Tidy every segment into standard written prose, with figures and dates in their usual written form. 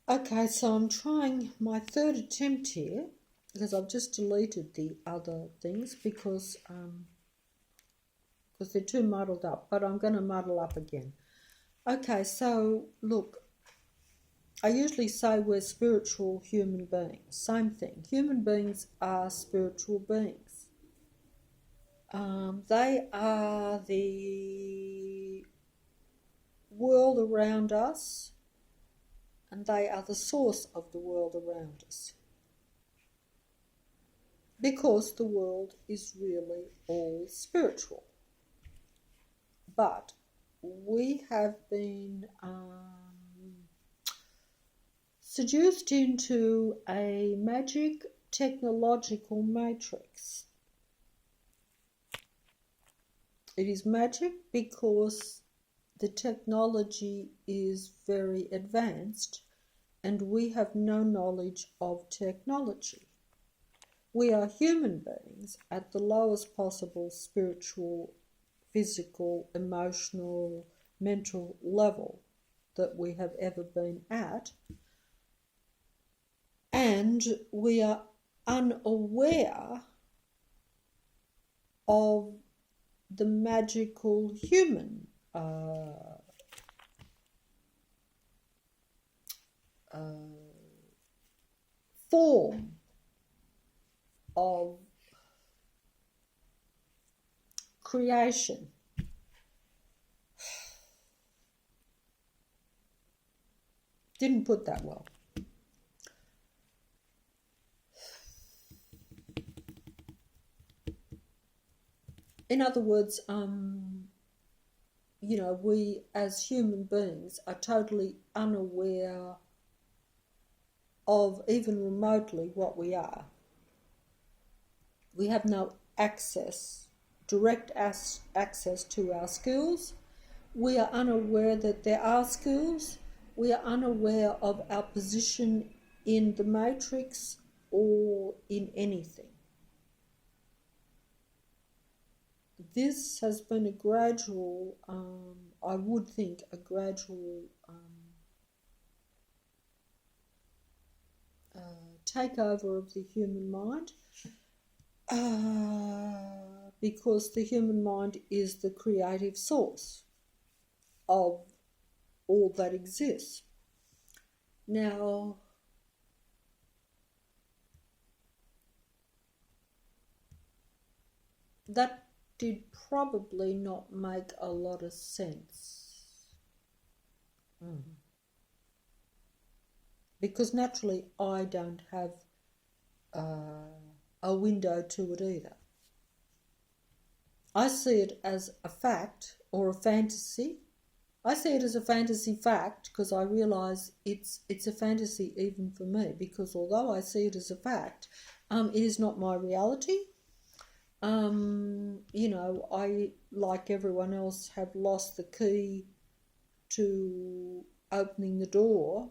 Okay, so I'm trying my third attempt here because I've just deleted the other things because they're too muddled up, but I'm going to muddle up again. Okay, so look, I usually say we're spiritual human beings. Same thing. Human beings are spiritual beings. They are the world around us, and they are the source of the world around us. Because the world is really all spiritual. But we have been seduced into a magic technological matrix. It is magic because the technology is very advanced and we have no knowledge of technology. We are human beings at the lowest possible spiritual, physical, emotional, mental level that we have ever been at, and we are unaware of the magical human form of creation. Didn't put that well. In other words, we as human beings are totally unaware of even remotely what we are. We have no direct access to our skills. We are unaware that there are skills. We are unaware of our position in the matrix or in anything. This has been a gradual, I would think, a gradual takeover of the human mind, because the human mind is the creative source of all that exists. Now, that did probably not make a lot of sense. Because naturally I don't have a window to it either. I see it as a fact or a fantasy. I see it as a fantasy fact because I realise it's a fantasy even for me, because although I see it as a fact, it is not my reality. I, like everyone else, have lost the key to opening the door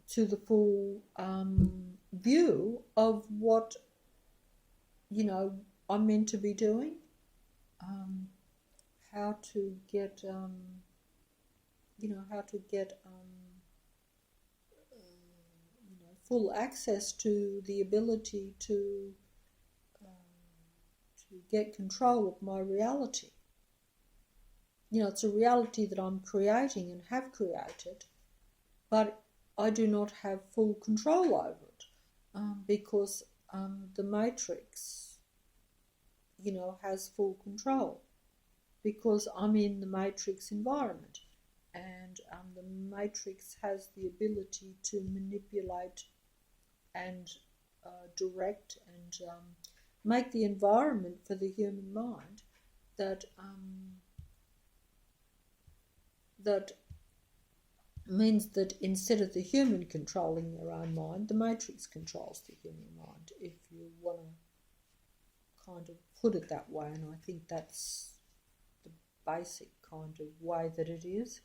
to the full view of what, I'm meant to be doing, how to get, full access to the ability to get control of my reality. It's a reality that I'm creating and have created, but I do not have full control over it because the matrix, has full control, because I'm in the matrix environment, and the matrix has the ability to manipulate and direct and make the environment for the human mind that means that instead of the human controlling their own mind, the matrix controls the human mind, if you want to kind of put it that way. And I think that's the basic kind of way that it is.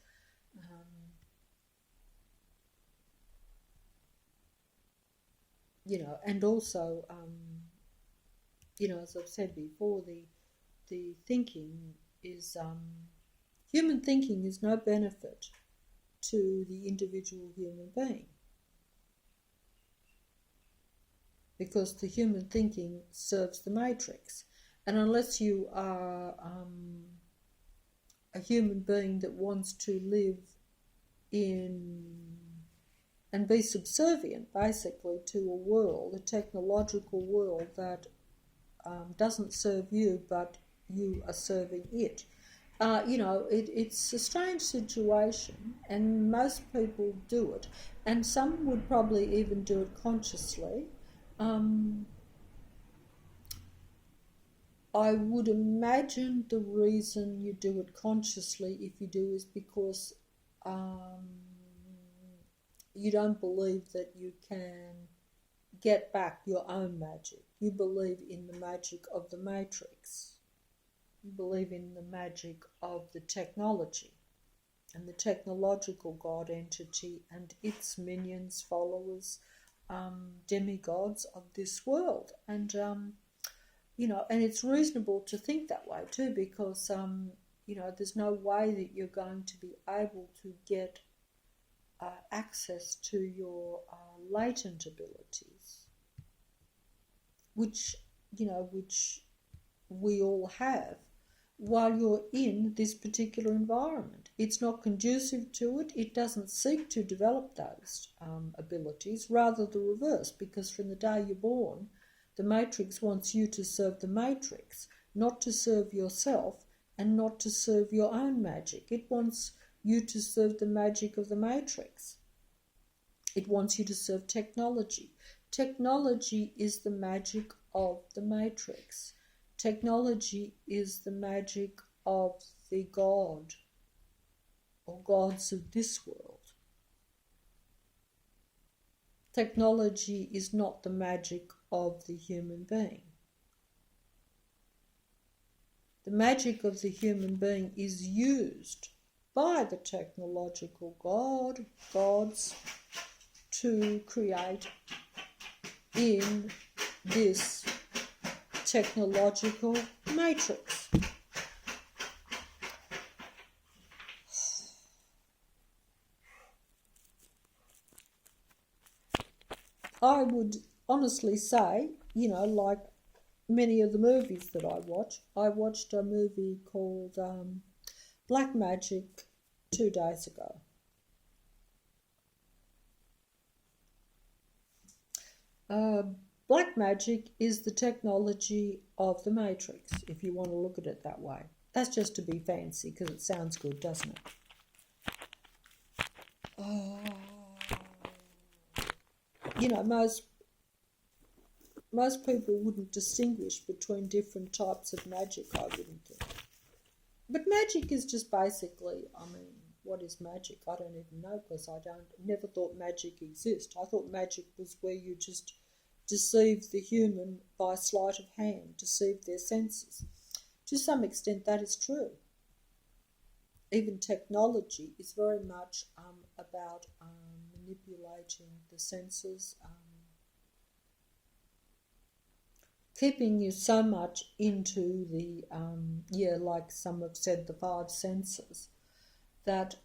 And also, as I've said before, the thinking is, human thinking is no benefit to the individual human being, because the human thinking serves the matrix. And unless you are a human being that wants to live in and be subservient basically to a world, a technological world that doesn't serve you but you are serving it. It's a strange situation, and most people do it, and some would probably even do it consciously. I would imagine the reason you do it consciously, if you do, is because you don't believe that you can get back your own magic. You believe in the magic of the matrix. You believe in the magic of the technology and the technological God entity and its minions, followers, demigods of this world. And and it's reasonable to think that way too, because there's no way that you're going to be able to get access to your latent abilities, which we all have, while you're in this particular environment. It's not conducive to it. It doesn't seek to develop those abilities, rather the reverse, because from the day you're born, the matrix wants you to serve the matrix, not to serve yourself and not to serve your own magic. It wants you to serve the magic of the matrix. It wants you to serve technology. Technology is the magic of the matrix. Technology is the magic of the God or gods of this world. Technology is not the magic of the human being. The magic of the human being is used by the technological gods to create in this technological matrix. I would honestly say, like many of the movies that I watched a movie called Black Magic 2 days ago. Black magic is the technology of the matrix, if you want to look at it that way. That's just to be fancy, because it sounds good, doesn't it? Most people wouldn't distinguish between different types of magic, I wouldn't think. But magic is just basically, what is magic? I don't even know, because never thought magic exists. I thought magic was where you just deceive the human by sleight of hand, deceive their senses. To some extent, that is true. Even technology is very much about manipulating the senses, keeping you so much into the, like some have said, the 5 senses, that,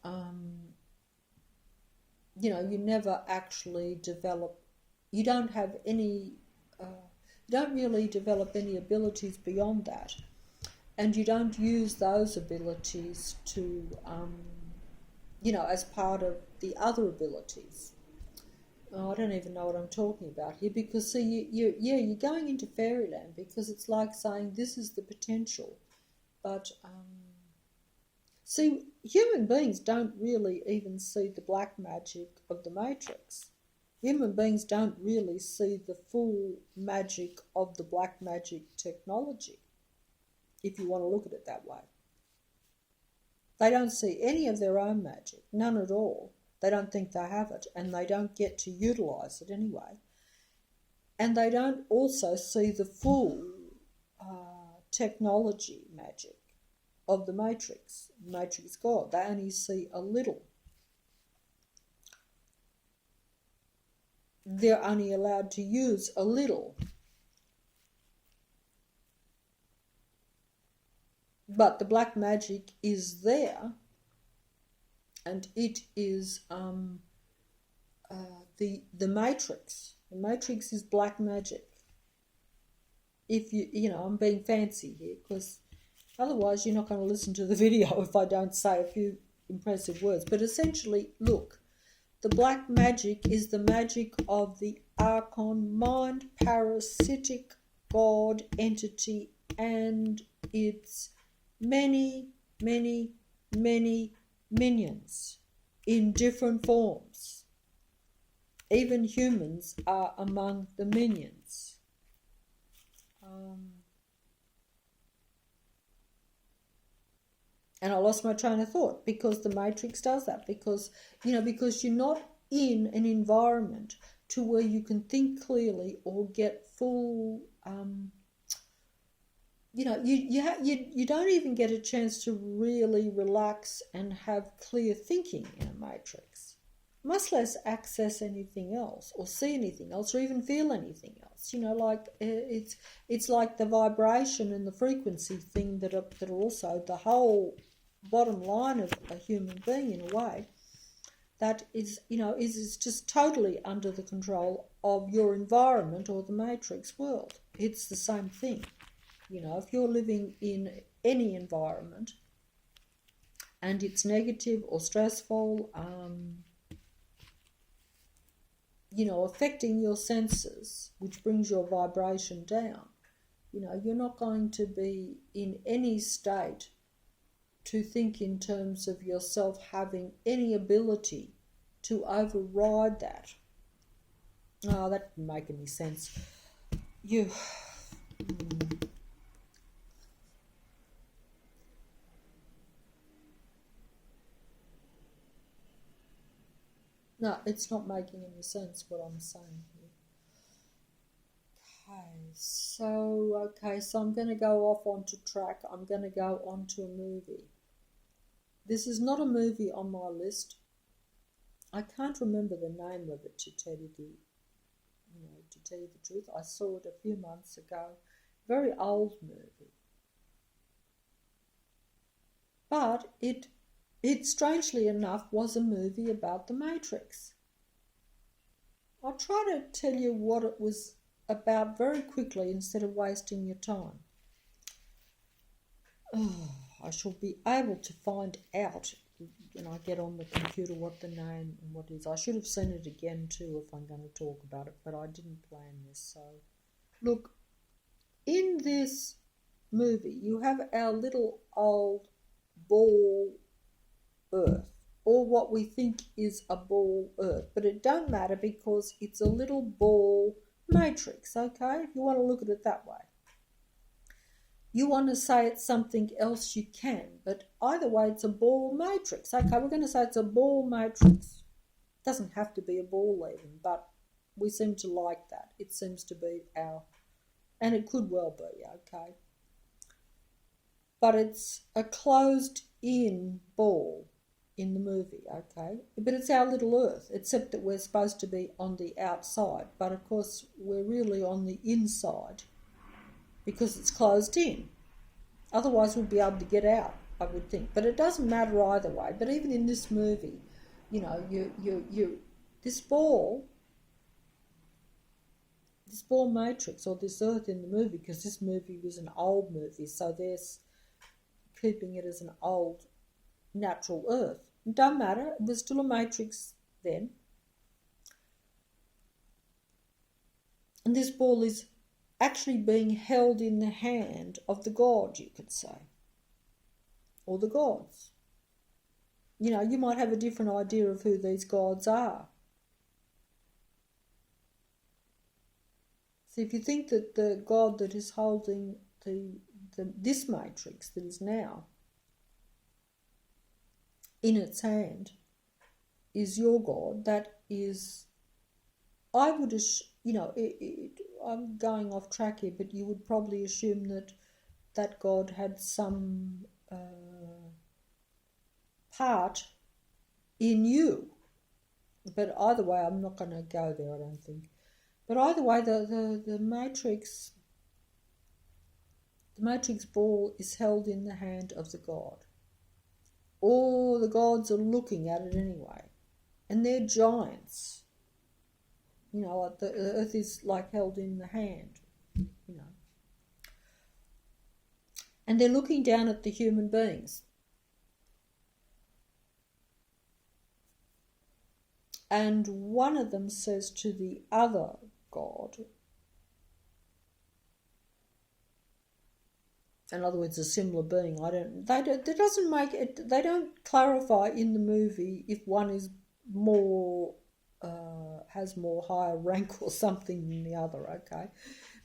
you never actually develop, you don't have any, you don't really develop any abilities beyond that. And you don't use those abilities to, as part of the other abilities. I don't even know what I'm talking about here, because see, you're going into fairyland, because it's like saying this is the potential, but see, human beings don't really even see the black magic of the matrix. Human beings don't really see the full magic of the black magic technology, if you want to look at it that way. They don't see any of their own magic, none at all. They don't think they have it, and they don't get to utilise it anyway. And they don't also see the full technology magic of the matrix God. They only see a little. They're only allowed to use a little. But the black magic is there, and it is the Matrix. The Matrix is black magic. If I'm being fancy here, because otherwise you're not going to listen to the video if I don't say a few impressive words. But essentially, look, the black magic is the magic of the Archon mind, parasitic god entity, and its many, many, many minions in different forms. Even humans are among the minions. And I lost my train of thought, because the Matrix does that, because you're not in an environment to where you can think clearly or get full, you don't even get a chance to really relax and have clear thinking in a Matrix. Much less access anything else or see anything else or even feel anything else. It's like the vibration and the frequency thing that are also the whole bottom line of a human being, in a way, that is just totally under the control of your environment or the Matrix world. It's the same thing. If you're living in any environment and it's negative or stressful, affecting your senses, which brings your vibration down, you're not going to be in any state to think in terms of yourself having any ability to override that. Oh, that didn't make any sense. No, it's not making any sense what I'm saying here. Okay, so I'm going to go off onto track. I'm going to go on to a movie. This is not a movie on my list. I can't remember the name of it, to tell you the truth. I saw it a few months ago. Very old movie. But it strangely enough was a movie about the Matrix. I'll try to tell you what it was about very quickly instead of wasting your time. I shall be able to find out when I get on the computer what the name and what it is. I should have seen it again too if I'm going to talk about it, but I didn't plan this. So, look, in this movie you have our little old ball Earth, or what we think is a ball Earth, but it don't matter because it's a little ball matrix, okay? If you want to look at it that way. You want to say it's something else, you can, but either way it's a ball matrix. Okay, we're going to say it's a ball matrix. It doesn't have to be a ball even, but we seem to like that. It seems to be and it could well be, okay? But it's a closed-in ball in the movie, okay? But it's our little Earth, except that we're supposed to be on the outside. But of course, we're really on the inside because it's closed in. Otherwise, we'd be able to get out, I would think. But it doesn't matter either way. But even in this movie, this ball matrix, or this Earth in the movie, because this movie was an old movie, so they're keeping it as an old natural Earth. It don't matter, it was still a matrix then. And this ball is actually being held in the hand of the god, you could say, or the gods. You might have a different idea of who these gods are. So if you think that the god that is holding this matrix that is now in its hand is your god, that is, I would, I'm going off track here, but you would probably assume that God had some part in you. But either way, I'm not going to go there, I don't think. But either way, the matrix ball is held in the hand of the god. all the gods are looking at it anyway. And they're giants. You know, like the earth is like held in the hand, you know. And they're looking down at the human beings. And one of them says to the other god, in other words, a similar being. They don't clarify in the movie if one is more, has more higher rank or something than the other, okay?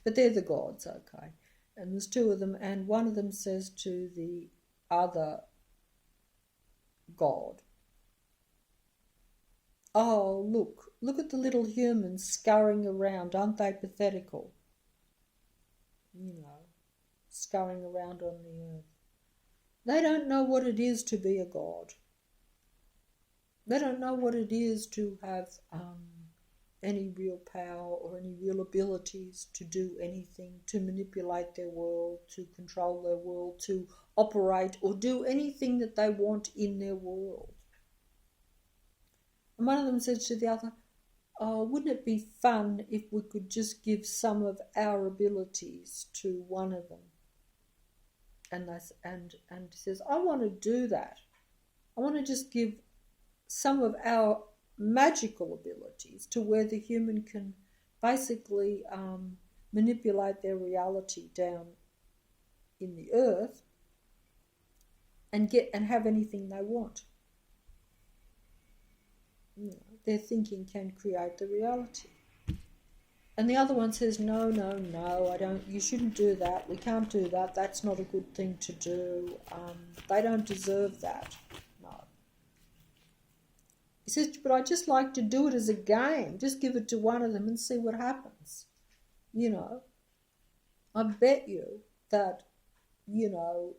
But they're the gods, okay? And there's two of them, and one of them says to the other god, oh, look at the little humans scurrying around, aren't they pathetical? You know, scurrying around on the earth. They don't know what it is to be a god. They don't know what it is to have any real power or any real abilities to do anything, to manipulate their world, to control their world, to operate or do anything that they want in their world. And one of them says to the other, oh, wouldn't it be fun if we could just give some of our abilities to one of them? And he says, I want to do that. I want to just give some of our magical abilities to where the human can basically manipulate their reality down in the earth and have anything they want. You know, their thinking can create the reality. And the other one says, no, I don't. You shouldn't do that. We can't do that. That's not a good thing to do. They don't deserve that. No. He says, but I just like to do it as a game. Just give it to one of them and see what happens. You know, I bet you that, you know,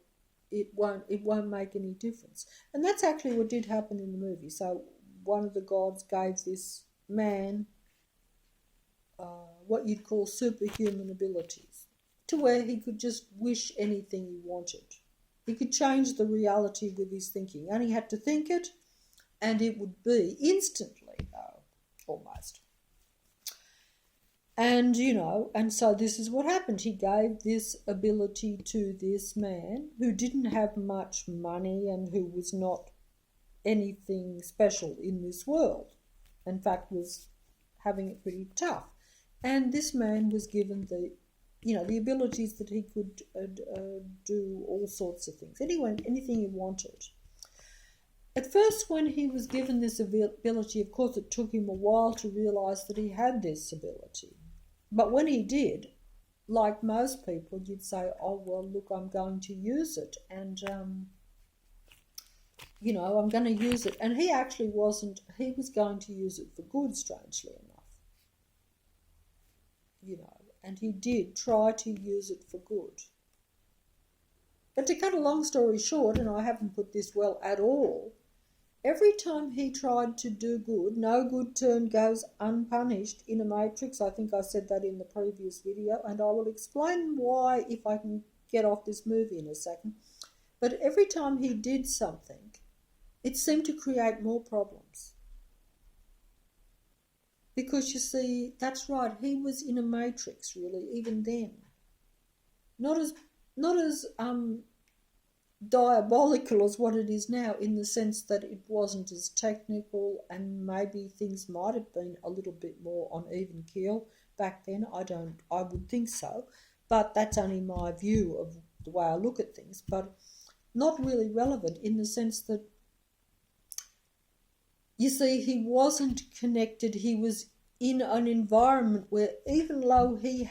it won't make any difference. And that's actually what did happen in the movie. So one of the gods gave this man what you'd call superhuman abilities, to where he could just wish anything he wanted. He could change the reality with his thinking. Only had to think it, and it would be instantly, almost. And, you know, and so this is what happened. He gave this ability to this man who didn't have much money and who was not anything special in this world. In fact, was having it pretty tough. And this man was given the abilities that he could do all sorts of things. Anyway, anything he wanted. At first, when he was given this ability, of course, it took him a while to realise that he had this ability. But when he did, like most people, you'd say, oh, well, look, I'm going to use it. And, you know, I'm going to use it. And he actually wasn't, he was going to use it for good, strangely enough. You know, and he did try to use it for good. But to cut a long story short, and I haven't put this well at all, every time he tried to do good, no good turn goes unpunished in a matrix. I think I said that in the previous video, and I will explain why if I can get off this movie in a second. But every time he did something, it seemed to create more problems. Because you see, that's right, he was in a matrix really, even then. Not as diabolical as what it is now, in the sense that it wasn't as technical, and maybe things might have been a little bit more on even keel back then. I would think so, but that's only my view of the way I look at things. But not really relevant in the sense that, you see, he wasn't connected. He was in an environment where even though he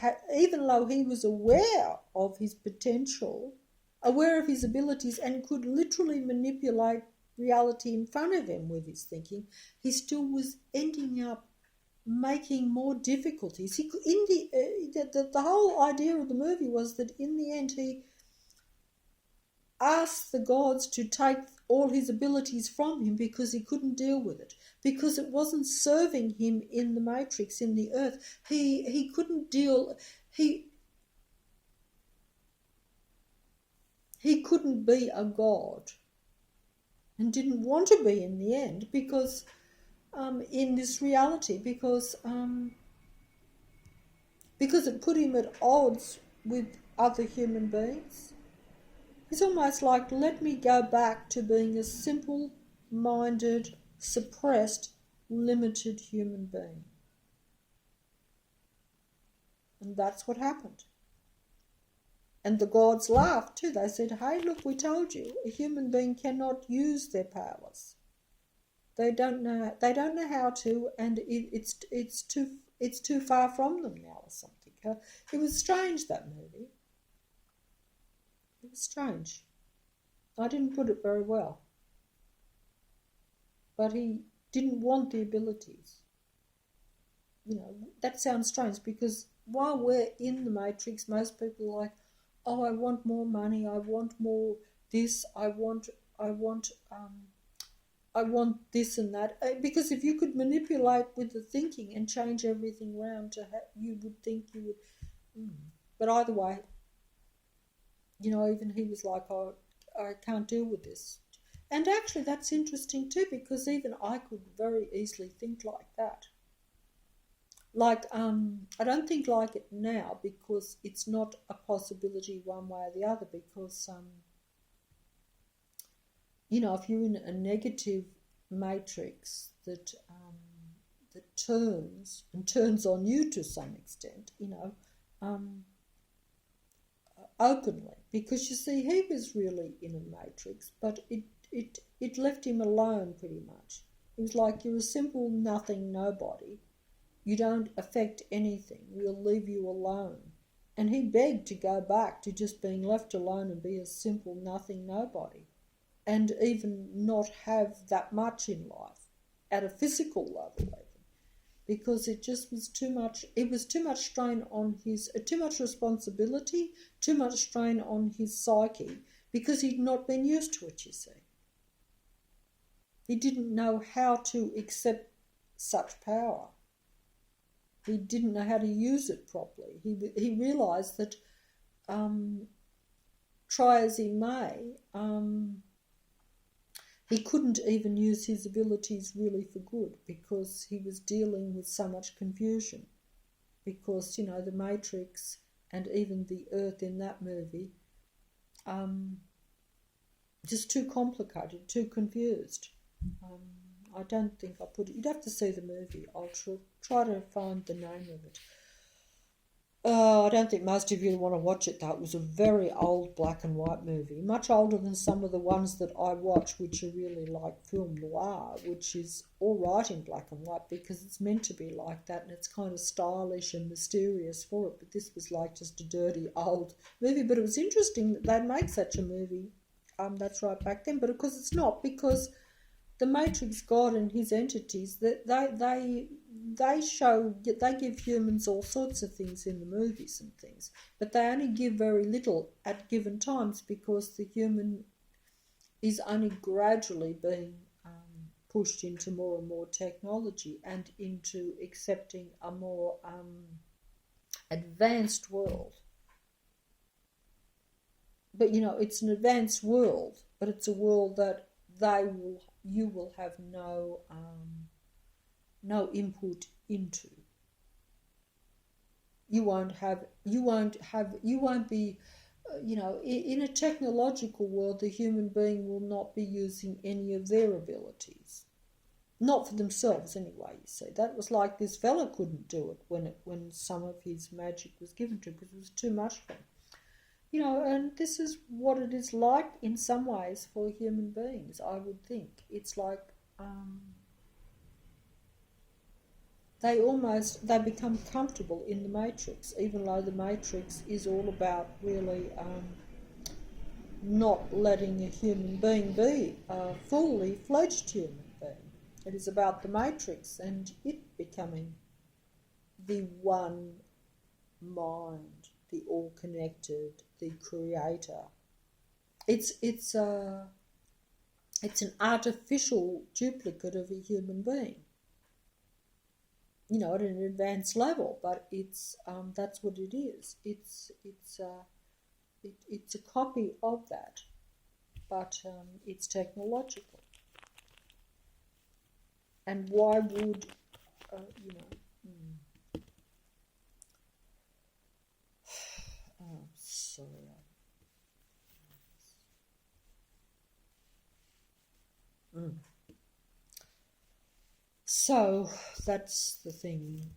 was aware of his potential, aware of his abilities, and could literally manipulate reality in front of him with his thinking, he still was ending up making more difficulties. The whole idea of the movie was that in the end he asked the gods to take all his abilities from him because he couldn't deal with it, because it wasn't serving him in the matrix, in the earth. He couldn't deal, he couldn't be a god and didn't want to be in the end, because in this reality, because it put him at odds with other human beings. It's almost like, let me go back to being a simple-minded, suppressed, limited human being. And that's what happened. And the gods laughed too. They said, hey, look, we told you, a human being cannot use their powers. They don't know how to, and it's too far from them now, or something. It was strange, that movie. It was strange. I didn't put it very well. But he didn't want the abilities. That sounds strange, because while we're in the Matrix, most people are like, oh, I want more money, I want more this, I want this and that. Because if you could manipulate with the thinking and change everything around, you would think you would. But either way, even he was like, oh, I can't deal with this. And actually, that's interesting too, because even I could very easily think like that. Like, I don't think like it now, because it's not a possibility one way or the other, because, if you're in a negative matrix that turns on you to some extent, openly, because you see, he was really in a matrix, but it left him alone pretty much. It was like, you're a simple nothing nobody. You don't affect anything. We'll leave you alone. And he begged to go back to just being left alone and be a simple nothing nobody, and even not have that much in life at a physical level, even, because it just was too much. It was too much strain on too much responsibility, too much strain on his psyche, because he'd not been used to it, you see. He didn't know how to accept such power. He didn't know how to use it properly. He realised that, try as he may, he couldn't even use his abilities really for good, because he was dealing with so much confusion. Because, the Matrix and even the Earth in that movie, just too complicated, too confused. I don't think I put it. You'd have to see the movie. I'll try to find the name of it. I don't think most of you want to watch it, though. It was a very old black and white movie, much older than some of the ones that I watch, which are really like film noir, which is all right in black and white, because it's meant to be like that, and it's kind of stylish and mysterious for it. But this was like just a dirty old movie. But it was interesting that they'd make such a movie. That's right, back then. But of course, it's not, because the Matrix God and his entities, that they give humans all sorts of things in the movies and things, but they only give very little at given times, because the human is only gradually being pushed into more and more technology and into accepting a more advanced world. But it's an advanced world, but it's a world that you will have no input into. You won't be, in a technological world, the human being will not be using any of their abilities. Not for themselves anyway, you see. That was like, this fella couldn't do it when some of his magic was given to him, because it was too much for him. And this is what it is like in some ways for human beings, I would think. It's like they become comfortable in the Matrix, even though the Matrix is all about really not letting a human being be a fully fledged human being. It is about the Matrix and it becoming the one mind, the all-connected, the creator. It's an artificial duplicate of a human being, at an advanced level, but it's that's what it is. It's a copy of that, but it's technological. And why would, you know, oh, sorry. So that's the thing.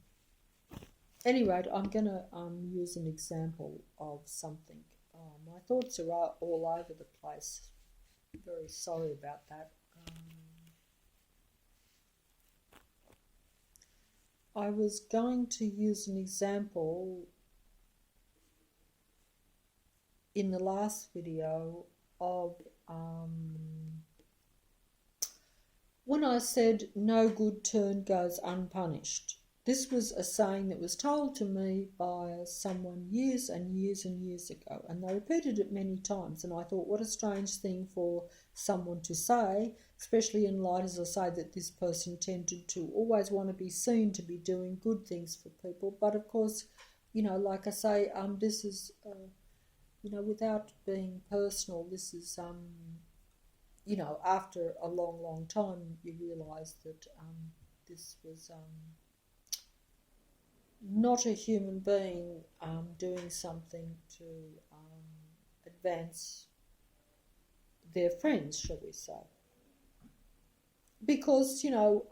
Anyway, I'm going to use an example of something. My thoughts are all over the place. Very sorry about that. I was going to use an example in the last video of when I said no good turn goes unpunished. This was a saying that was told to me by someone years and years and years ago, and they repeated it many times, and I thought, what a strange thing for someone to say, especially in light, as I say, that this person tended to always want to be seen to be doing good things for people. But of course, you know, like I say, this is, you know, without being personal, this is, you know, after a long, long time, you realise that this was not a human being doing something to advance their friends, shall we say. Because, you know,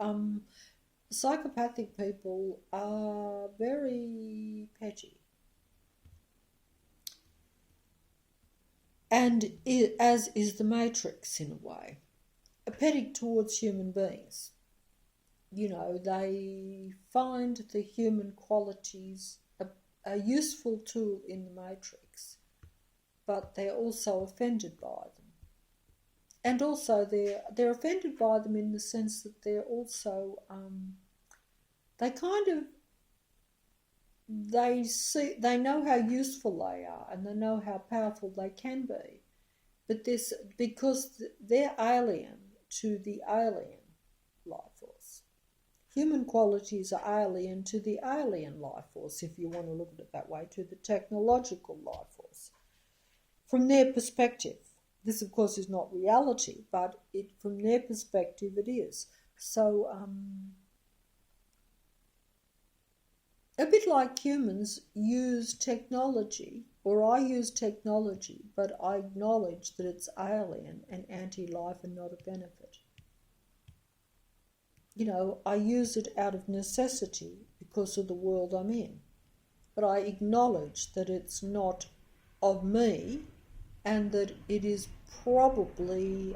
psychopathic people are very petty. And as is the Matrix in a way, petty towards human beings. You know, they find the human qualities a useful tool in the Matrix, but they're also offended by them. And also they're offended by them in the sense that they're also, they kind of, they know how useful they are and they know how powerful they can be, but this, because they're alien to the alien life force. Human qualities are alien to the alien life force, if you want to look at it that way, to the technological life force. From their perspective, this of course is not reality, but from their perspective it is. So, a bit like humans use technology, or I use technology, but I acknowledge that it's alien and anti-life and not a benefit. You know, I use it out of necessity because of the world I'm in, but I acknowledge that it's not of me and that it is probably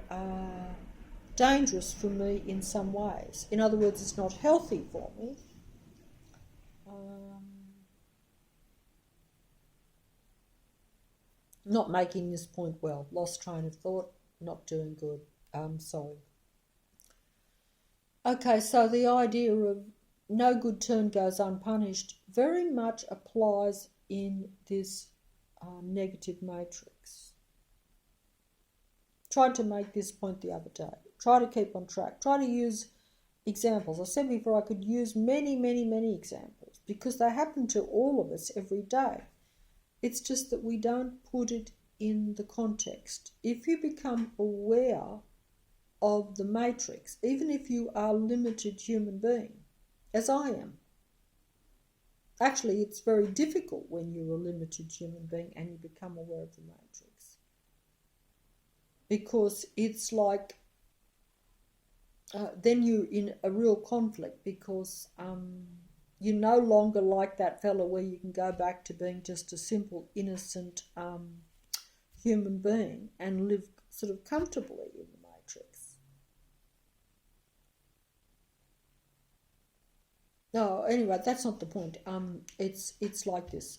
dangerous for me in some ways. In other words, it's not healthy for me. Not making this point well. Lost train of thought, not doing good. Sorry. Okay, so the idea of no good turn goes unpunished very much applies in this negative matrix. Tried to make this point the other day. Try to keep on track. Try to use examples. I said before I could use many, many, many examples because they happen to all of us every day. It's just that we don't put it in the context. If you become aware of the matrix, even if you are a limited human being, as I am, actually it's very difficult when you're a limited human being and you become aware of the matrix. Because it's like, then you're in a real conflict because you're no longer like that fella where you can go back to being just a simple, innocent human being and live sort of comfortably in the matrix. No, anyway, that's not the point. It's like this.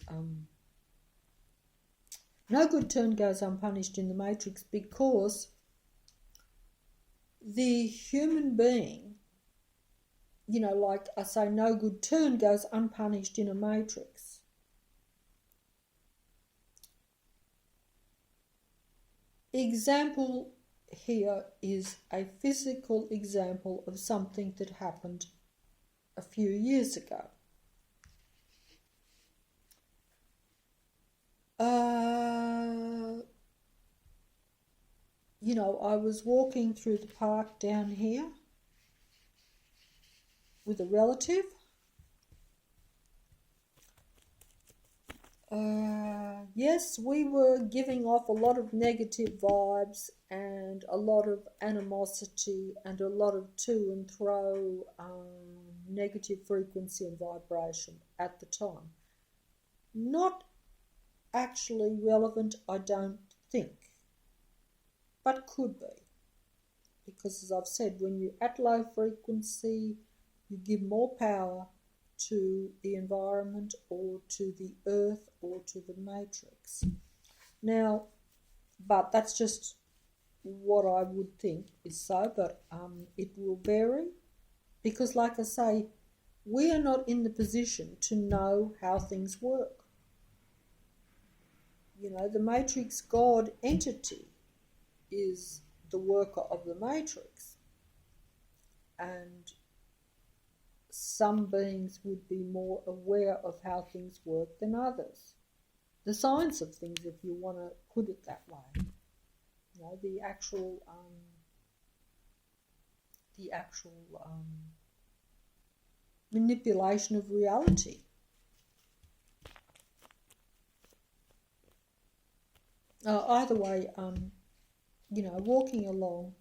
No good turn goes unpunished in the matrix because the human being, you know, like I say, no good turn goes unpunished in a matrix. Example here is a physical example of something that happened a few years ago. You know, I was walking through the park down here with a relative. Yes, we were giving off a lot of negative vibes and a lot of animosity and a lot of to and fro negative frequency and vibration at the time. Not actually relevant, I don't think, but could be. Because as I've said, when you're at low frequency, you give more power to the environment or to the earth or to the matrix. Now, but that's just what I would think is so, but it will vary because, like I say, we are not in the position to know how things work. You know, the matrix God entity is the worker of the matrix, and some beings would be more aware of how things work than others. The science of things, if you want to put it that way. You know, the actual manipulation of reality. Either way, you know, walking along,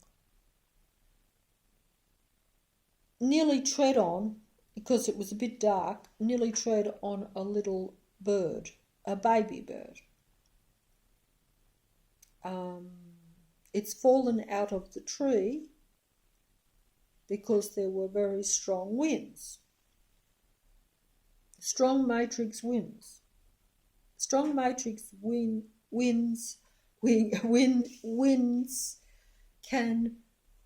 nearly tread on, because it was a bit dark, nearly tread on a little bird, a baby bird. It's fallen out of the tree because there were very strong winds. Strong matrix winds. Strong matrix winds can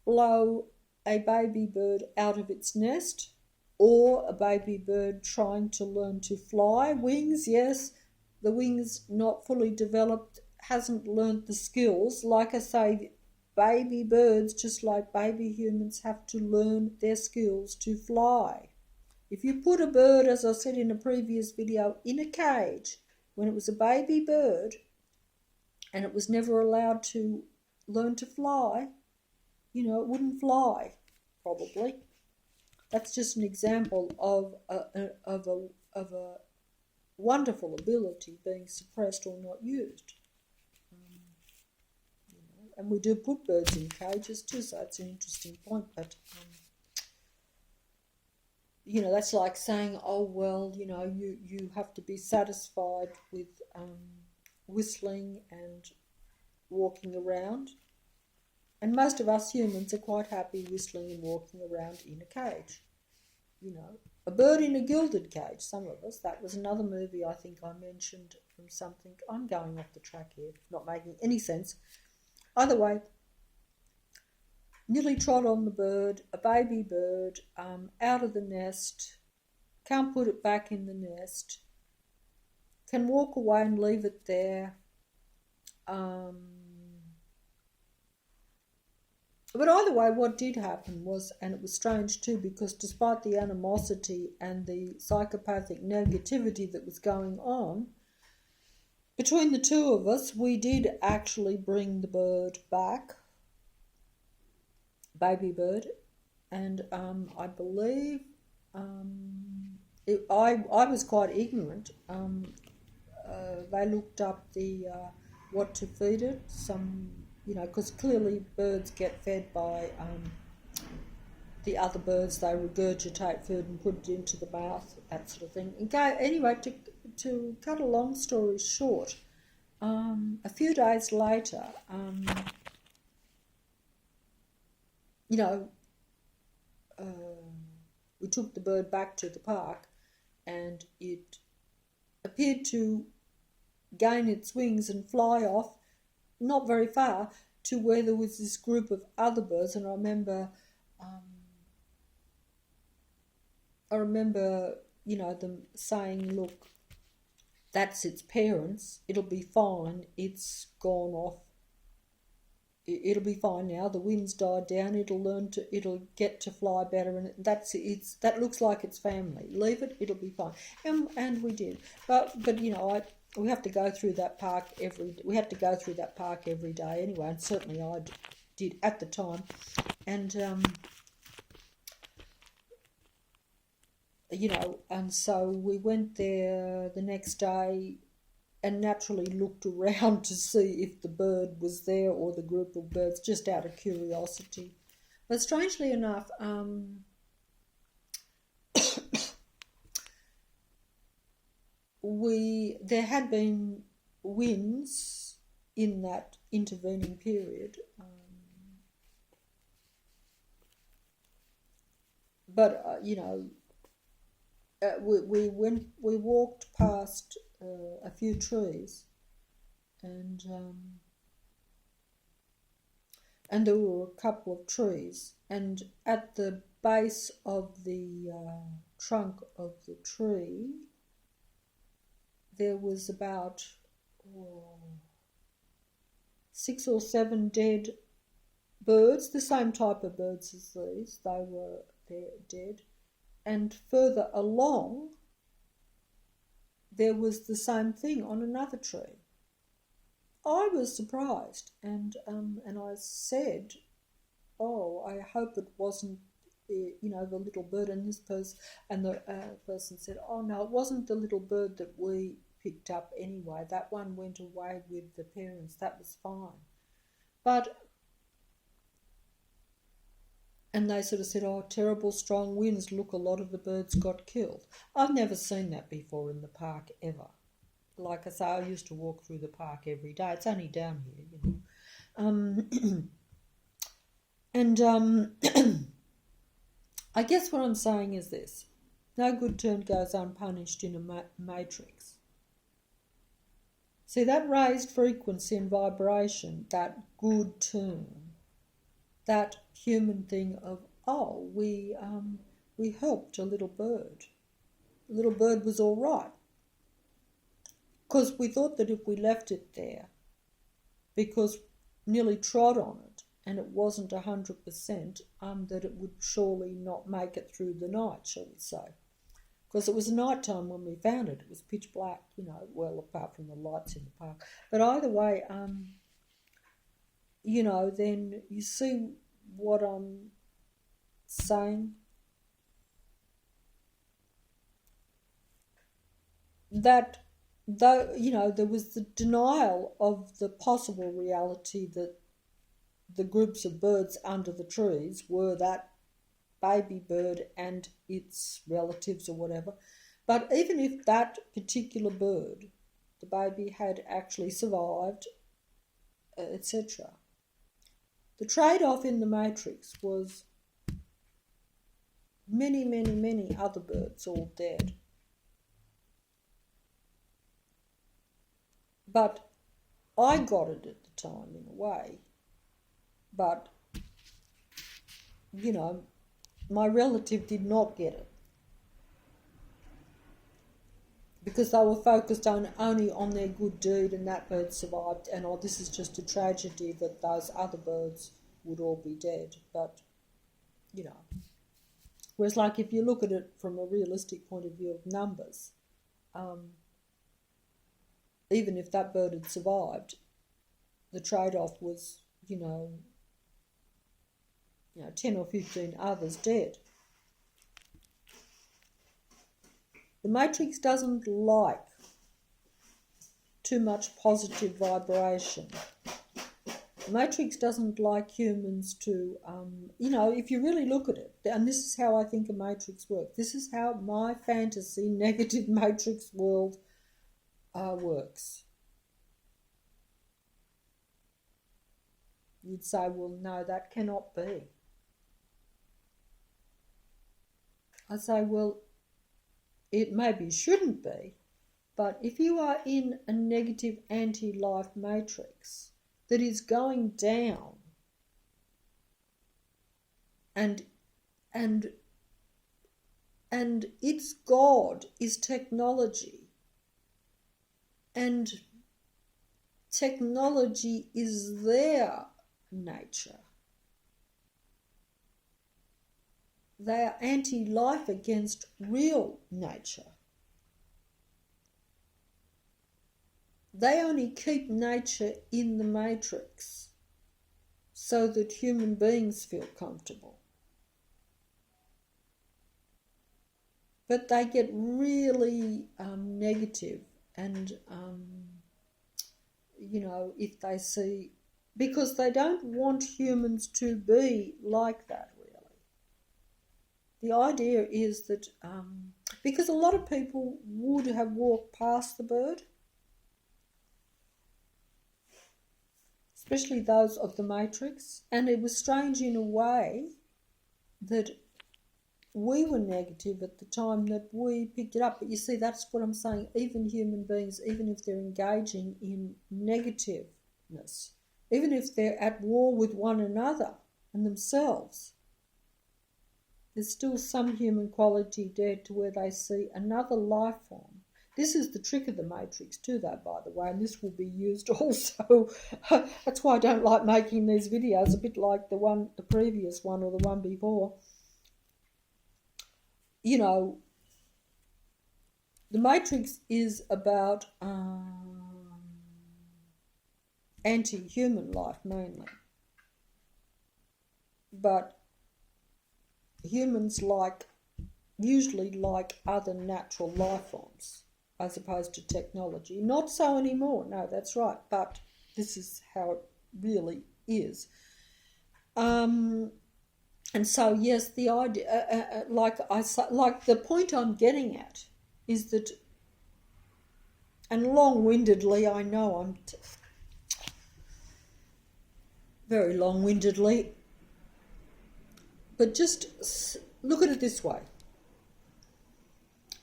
blow a baby bird out of its nest, or a baby bird trying to learn to fly. Wings, yes, the wings not fully developed, hasn't learnt the skills. Like I say, baby birds, just like baby humans, have to learn their skills to fly. If you put a bird, as I said in a previous video, in a cage when it was a baby bird and it was never allowed to learn to fly, you know, it wouldn't fly, probably. That's just an example of a wonderful ability being suppressed or not used. You know, and we do put birds in cages too, so it's an interesting point. But you know, that's like saying, oh well, you know, you have to be satisfied with whistling and walking around. And most of us humans are quite happy whistling and walking around in a cage. You know, a bird in a gilded cage, some of us. That was another movie I think I mentioned from something. I'm going off the track here, not making any sense. Either way, nearly trod on the bird, a baby bird, out of the nest, can't put it back in the nest, can walk away and leave it there. But either way, what did happen was, and it was strange too, because despite the animosity and the psychopathic negativity that was going on, between the two of us, we did actually bring the bird back, baby bird, and I believe I was quite ignorant. They looked up the what to feed it, you know, because clearly birds get fed by the other birds. They regurgitate food and put it into the mouth, that sort of thing. Anyway, to cut a long story short, a few days later, you know, we took the bird back to the park, and it appeared to gain its wings and fly off, not very far, to where there was this group of other birds. And I remember, you know, them saying, look, that's its parents, it'll be fine, it's gone off, it'll be fine now, the wind's died down, it'll get to fly better, and that looks like its family, leave it, it'll be fine. And we did, but you know, we have to go through that park every day anyway, and certainly I did at the time. And and so we went there the next day and naturally looked around to see if the bird was there or the group of birds, just out of curiosity. But strangely enough, there had been winds in that intervening period, but we walked past a few trees, and there were a couple of trees, and at the base of the trunk of the tree there was about 6 or 7 dead birds, the same type of birds as these. They're dead. And further along there was the same thing on another tree. I was surprised, and I said, "Oh, I hope it wasn't, the little bird." And the person said, "Oh no, it wasn't the little bird that we picked up anyway. That one went away with the parents. That was fine." And they sort of said, "Oh, terrible strong winds. Look, a lot of the birds got killed." I've never seen that before in the park ever. Like I say, I used to walk through the park every day. It's only down here, And I guess what I'm saying is this: no good turn goes unpunished in a matrix. See, that raised frequency and vibration, that good turn, that human thing of, oh, we helped a little bird. The little bird was all right. Because we thought that if we left it there, because nearly trod on it, and it wasn't 100%, that it would surely not make it through the night, shall we say. Because it was night time when we found it. It was pitch black, well, apart from the lights in the park. But either way, then you see what I'm saying? That, though, there was the denial of the possible reality that the groups of birds under the trees were that baby bird and its relatives or whatever. But even if that particular bird, the baby, had actually survived, etc., the trade-off in the matrix was many, many, many other birds all dead. But I got it at the time in a way. But, my relative did not get it. Because they were focused only on their good deed, and that bird survived, and this is just a tragedy that those other birds would all be dead. But, whereas like if you look at it from a realistic point of view of numbers, even if that bird had survived, the trade-off was, 10 or 15 others dead. The matrix doesn't like too much positive vibration. The matrix doesn't like humans to, if you really look at it, and this is how I think a matrix works. This is how my fantasy negative matrix world works. You'd say, well, no, that cannot be. I say, well, it maybe shouldn't be, but if you are in a negative anti-life matrix that is going down, and its God is technology, and technology is their nature. They are anti-life against real nature. They only keep nature in the matrix so that human beings feel comfortable. but they get really negative, and if they see, because they don't want humans to be like that, really. The idea is that because a lot of people would have walked past the bird, especially those of the Matrix, and it was strange in a way that we were negative at the time that we picked it up. But you see, that's what I'm saying. Even human beings, even if they're engaging in negativeness, even if they're at war with one another and themselves, there's still some human quality there to where they see another life form. This is the trick of the Matrix too, though, by the way, and this will be used also. That's why I don't like making these videos, a bit like the previous one or the one before. The Matrix is about anti-human life mainly. But humans usually like other natural life forms as opposed to technology. Not so anymore, no, that's right, but this is how it really is. And so, yes, the idea, like the point I'm getting at is that, and long-windedly, I know I'm very long-windedly, but just look at it this way.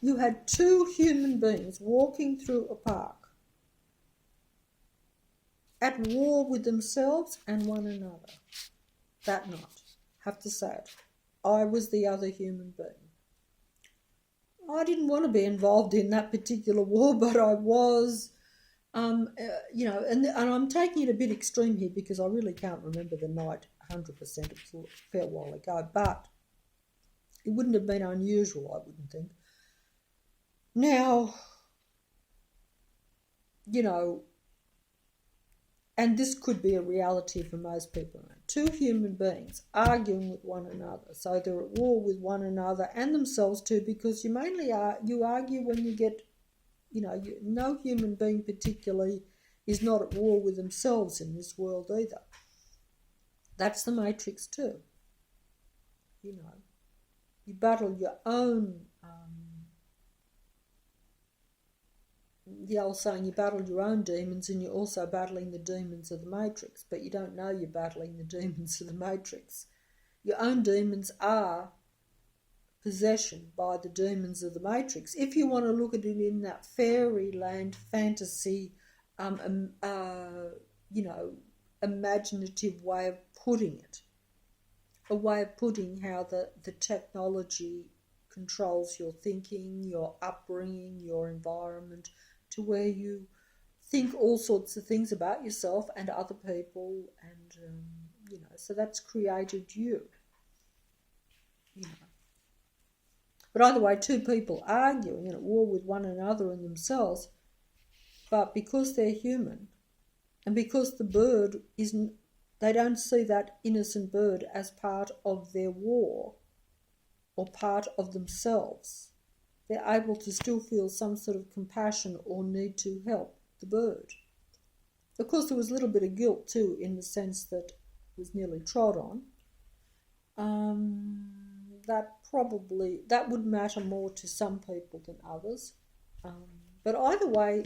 You had two human beings walking through a park at war with themselves and one another that night. Have to say it. I was the other human being. I didn't want to be involved in that particular war, but I was, and I'm taking it a bit extreme here because I really can't remember the night 100%. It was a fair while ago, but it wouldn't have been unusual, I wouldn't think. Now, and this could be a reality for most people. Two human beings arguing with one another. So they're at war with one another and themselves too, because you argue when you get, no human being particularly is not at war with themselves in this world either. That's the Matrix too. You battle your own, the old saying, you battle your own demons and you're also battling the demons of the Matrix, but you don't know you're battling the demons of the Matrix. Your own demons are possession by the demons of the Matrix. If you want to look at it in that fairyland fantasy, imaginative way of putting it, a way of putting how the technology controls your thinking, your upbringing, your environment, to where you think all sorts of things about yourself and other people, and so that's created you. But either way, two people arguing and at war with one another and themselves, but because they're human, and because the bird isn't, they don't see that innocent bird as part of their war or part of themselves. They're able to still feel some sort of compassion or need to help the bird. Of course, there was a little bit of guilt too, in the sense that it was nearly trod on. That would matter more to some people than others. But either way,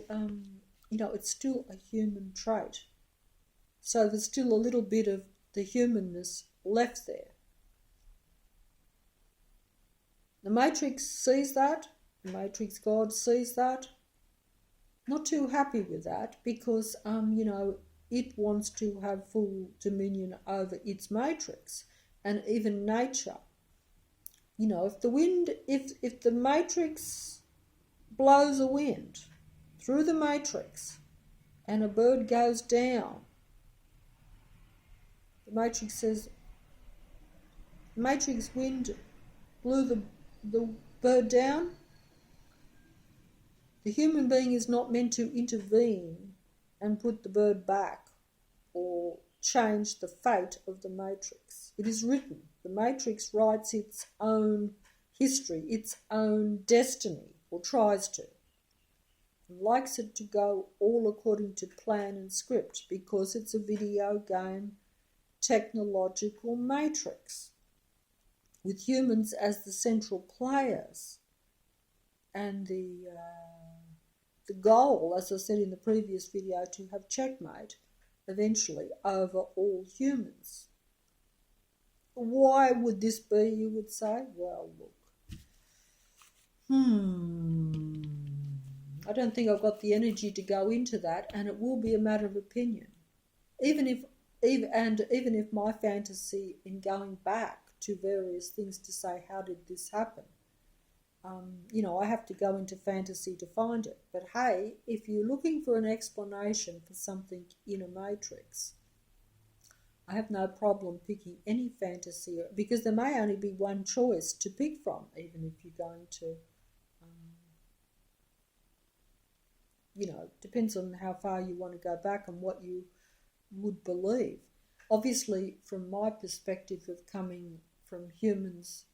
it's still a human trait. So there's still a little bit of the humanness left there. The Matrix sees that. The Matrix God sees that. Not too happy with that because, it wants to have full dominion over its Matrix and even nature. If the Matrix blows a wind through the Matrix and a bird goes down, the Matrix says, Matrix wind blew the bird down. The human being is not meant to intervene and put the bird back or change the fate of the Matrix. It is written. The Matrix writes its own history, its own destiny, or tries to. And likes it to go all according to plan and script because it's a video game technological matrix with humans as the central players, and the goal, as I said in the previous video, to have checkmate eventually over all humans. Why would this be, you would say? Well, look. I don't think I've got the energy to go into that, and it will be a matter of opinion. Even if my fantasy in going back to various things to say, how did this happen? I have to go into fantasy to find it. But hey, if you're looking for an explanation for something in a matrix, I have no problem picking any fantasy, because there may only be one choice to pick from, even if you're going to, depends on how far you want to go back and what you would believe. Obviously, from my perspective of coming from humans,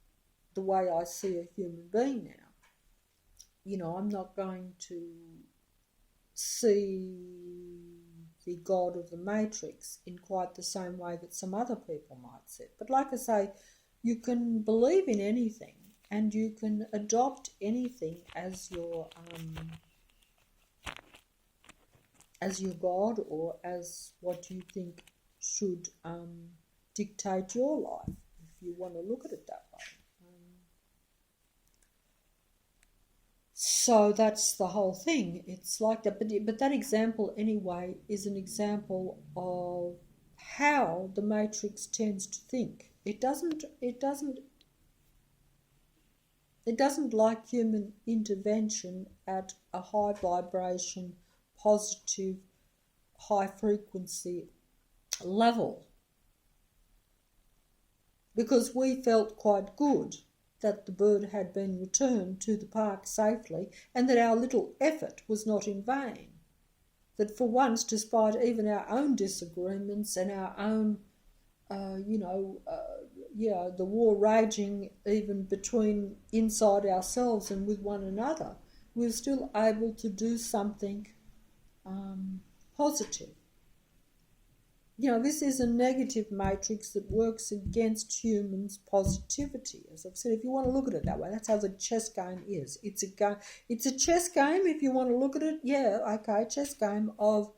the way I see a human being now, I'm not going to see the God of the Matrix in quite the same way that some other people might see it. But like I say, you can believe in anything and you can adopt anything as your God, or as what you think should dictate your life, if you want to look at it that way. So that's the whole thing. It's like that, but that example anyway is an example of how the Matrix tends to think. It doesn't like human intervention at a high vibration, positive, high frequency level, because we felt quite good that the bird had been returned to the park safely and that our little effort was not in vain. That for once, despite even our own disagreements and our own, the war raging even between inside ourselves and with one another, we were still able to do something positive. This is a negative matrix that works against humans' positivity. As I've said, if you want to look at it that way, that's how the chess game is. It's a chess game, if you want to look at it. Yeah, okay, chess game of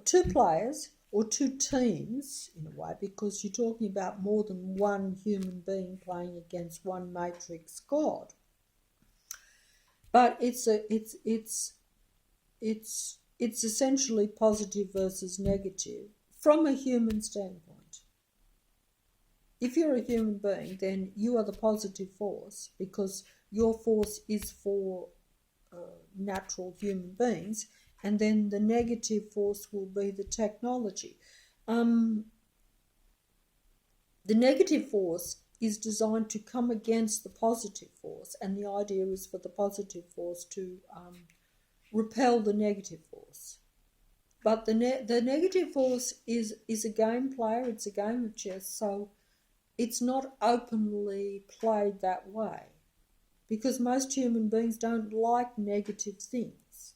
two players or two teams in a way, because you're talking about more than one human being playing against one matrix god. But it's essentially positive versus negative from a human standpoint. If you're a human being, then you are the positive force, because your force is for natural human beings, and then the negative force will be the technology. The negative force is designed to come against the positive force, and the idea is for the positive force to repel the negative force. But the negative force is a game player, it's a game of chess, so it's not openly played that way, because most human beings don't like negative things.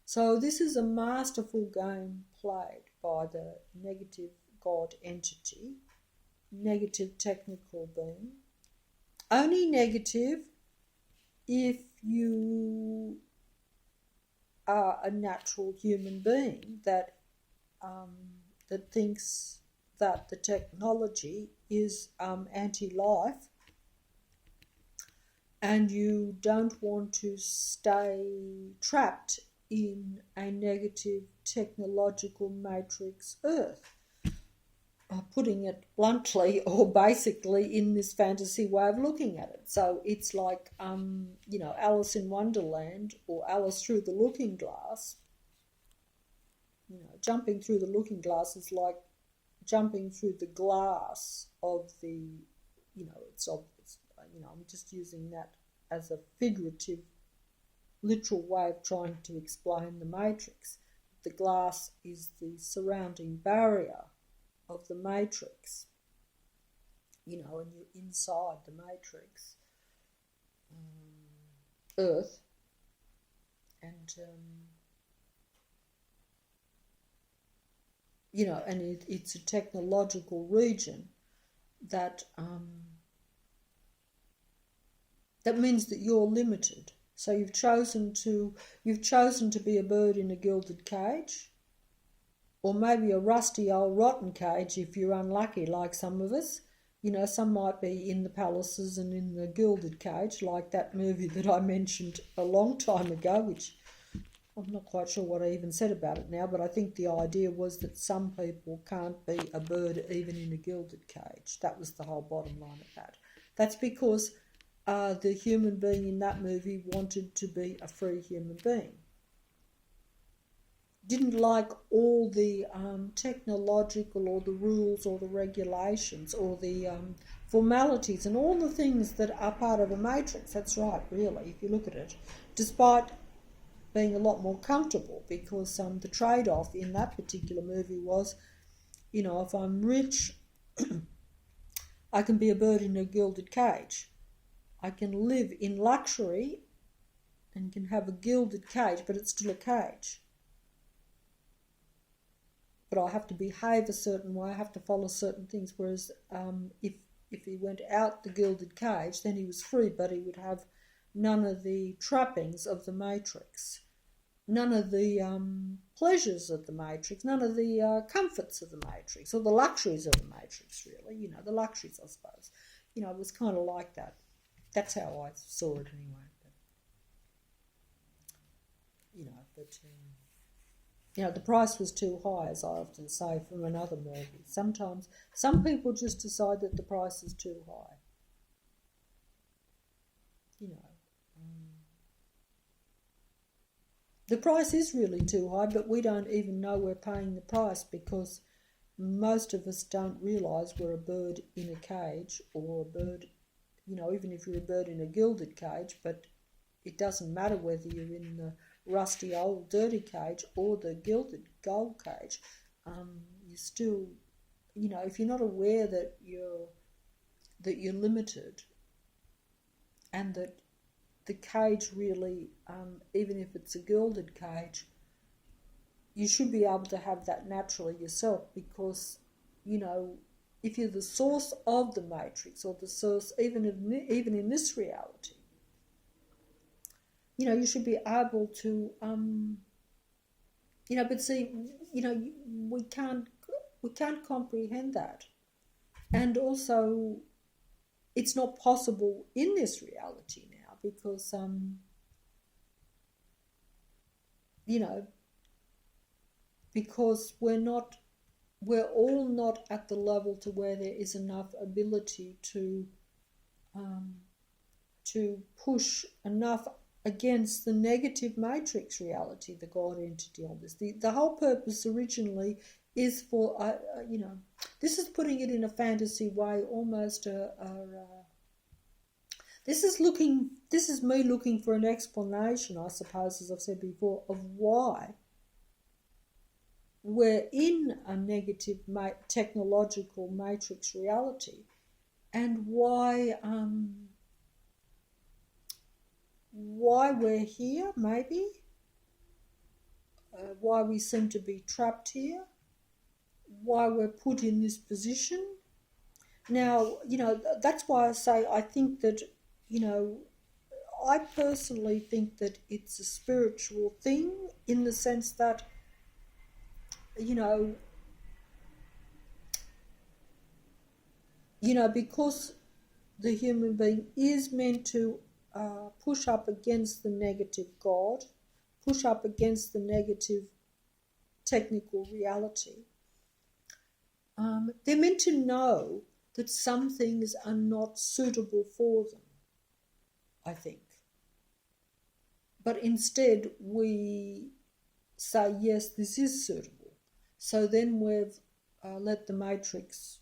So this is a masterful game played by the negative God entity, negative technical being. Only negative if you are a natural human being that thinks that the technology is anti-life, and you don't want to stay trapped in a negative technological matrix Earth. Putting it bluntly, or basically in this fantasy way of looking at it. So it's like, Alice in Wonderland, or Alice Through the Looking Glass. Jumping through the looking glass is like jumping through the glass of the, I'm just using that as a figurative, literal way of trying to explain the matrix. The glass is the surrounding barrier of the matrix. and you're inside the matrix, Earth, and and it's a technological region that that means that you're limited. So you've chosen to be a bird in a gilded cage, or maybe a rusty old rotten cage if you're unlucky, like some of us. Some might be in the palaces and in the gilded cage, like that movie that I mentioned a long time ago, which I'm not quite sure what I even said about it now, but I think the idea was that some people can't be a bird even in a gilded cage. That was the whole bottom line of that. That's because the human being in that movie wanted to be a free human being. Didn't like all the technological or the rules or the regulations or the formalities and all the things that are part of a matrix. That's right, really, if you look at it. Despite being a lot more comfortable, because the trade-off in that particular movie was, if I'm rich, I can be a bird in a gilded cage. I can live in luxury and can have a gilded cage, but it's still a cage. But I have to behave a certain way, I have to follow certain things, whereas if he went out the gilded cage, then he was free, but he would have none of the trappings of the matrix, none of the pleasures of the matrix, none of the comforts of the matrix, or the luxuries of the matrix, really, the luxuries, I suppose. It was kind of like that. That's how I saw it anyway. The price was too high, as I often say from another movie. Sometimes some people just decide that the price is too high. The price is really too high, but we don't even know we're paying the price, because most of us don't realise we're a bird in a cage, or a bird, even if you're a bird in a gilded cage, but it doesn't matter whether you're in the rusty old dirty cage or the gilded gold cage. You still, if you're not aware that you're limited, and that the cage really, even if it's a gilded cage, you should be able to have that naturally yourself, because if you're the source of the matrix, or the source even in this reality, you should be able to, but see, we can't comprehend that. And also, it's not possible in this reality now, because, because we're all not at the level to where there is enough ability to push enough against the negative matrix reality, the God entity of this. The whole purpose originally is for, this is putting it in a fantasy way, almost this is me looking for an explanation, I suppose, as I've said before, of why we're in a negative technological matrix reality, and why we're here, maybe, why we seem to be trapped here, why we're put in this position. Now, that's why I say I think that, I personally think that it's a spiritual thing, in the sense that, because the human being is meant to push up against the negative God, push up against the negative technical reality. They're meant to know that some things are not suitable for them, I think. But instead we say, yes, this is suitable. So then we've let the matrix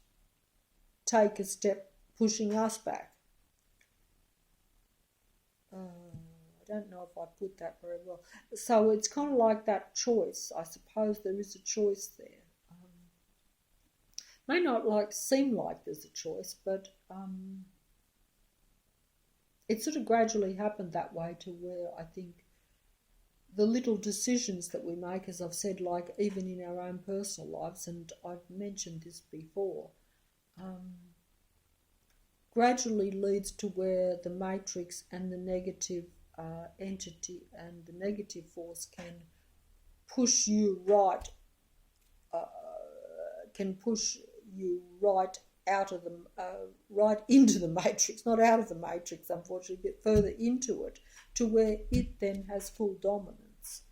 take a step, pushing us back. I don't know if I put that very well. So it's kind of like that choice. I suppose there is a choice there. may not seem like there's a choice, but it sort of gradually happened that way to where I think the little decisions that we make, as I've said, like even in our own personal lives, and I've mentioned this before, gradually leads to where the matrix and the negative entity and the negative force can push you right, out of the right into the matrix, not out of the matrix, unfortunately, but further into it, to where it then has full dominance.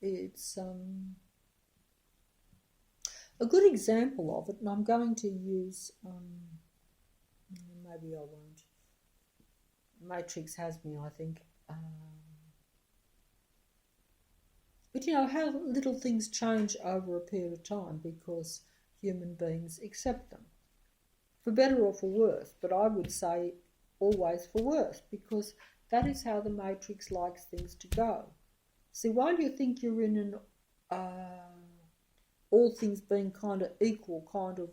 It's a good example of it, and I'm going to use, maybe I won't. Matrix has me, I think. But how little things change over a period of time because human beings accept them, for better or for worse, but I would say always for worse, because that is how the matrix likes things to go. See, while you think you're in an all things being kind of equal kind of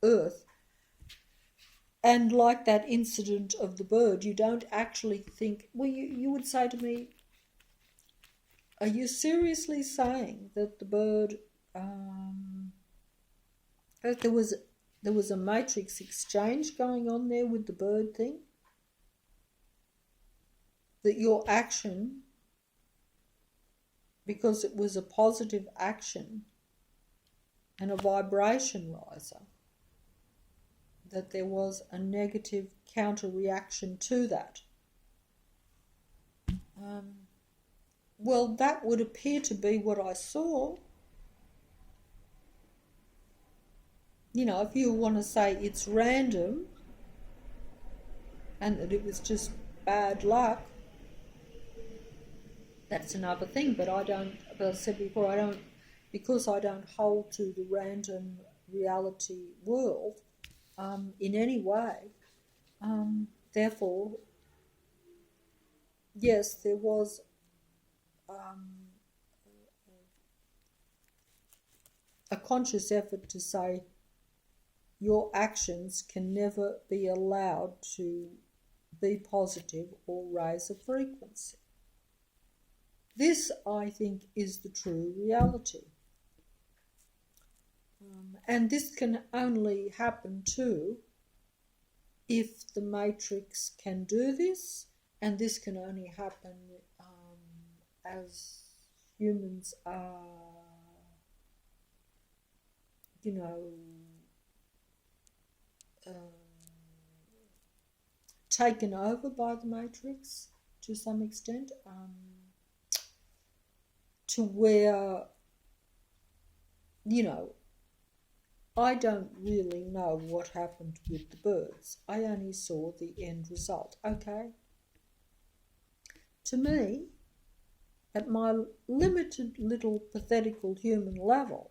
earth, and like that incident of the bird, you don't actually think, well, you would say to me, are you seriously saying that the bird, that there was a matrix exchange going on there with the bird thing? That your action, because it was a positive action and a vibration riser, that there was a negative counter reaction to that. Well, that would appear to be what I saw. If you want to say it's random and that it was just bad luck, that's another thing. But I said before, because I don't hold to the random reality world in any way. Therefore, yes, there was a conscious effort to say your actions can never be allowed to be positive or raise a frequency. This, I think, is the true reality. And this can only happen too if the matrix can do this, and this can only happen as humans are, taken over by the matrix to some extent, to where, I don't really know what happened with the birds. I only saw the end result. Okay? To me, at my limited little pathetical human level,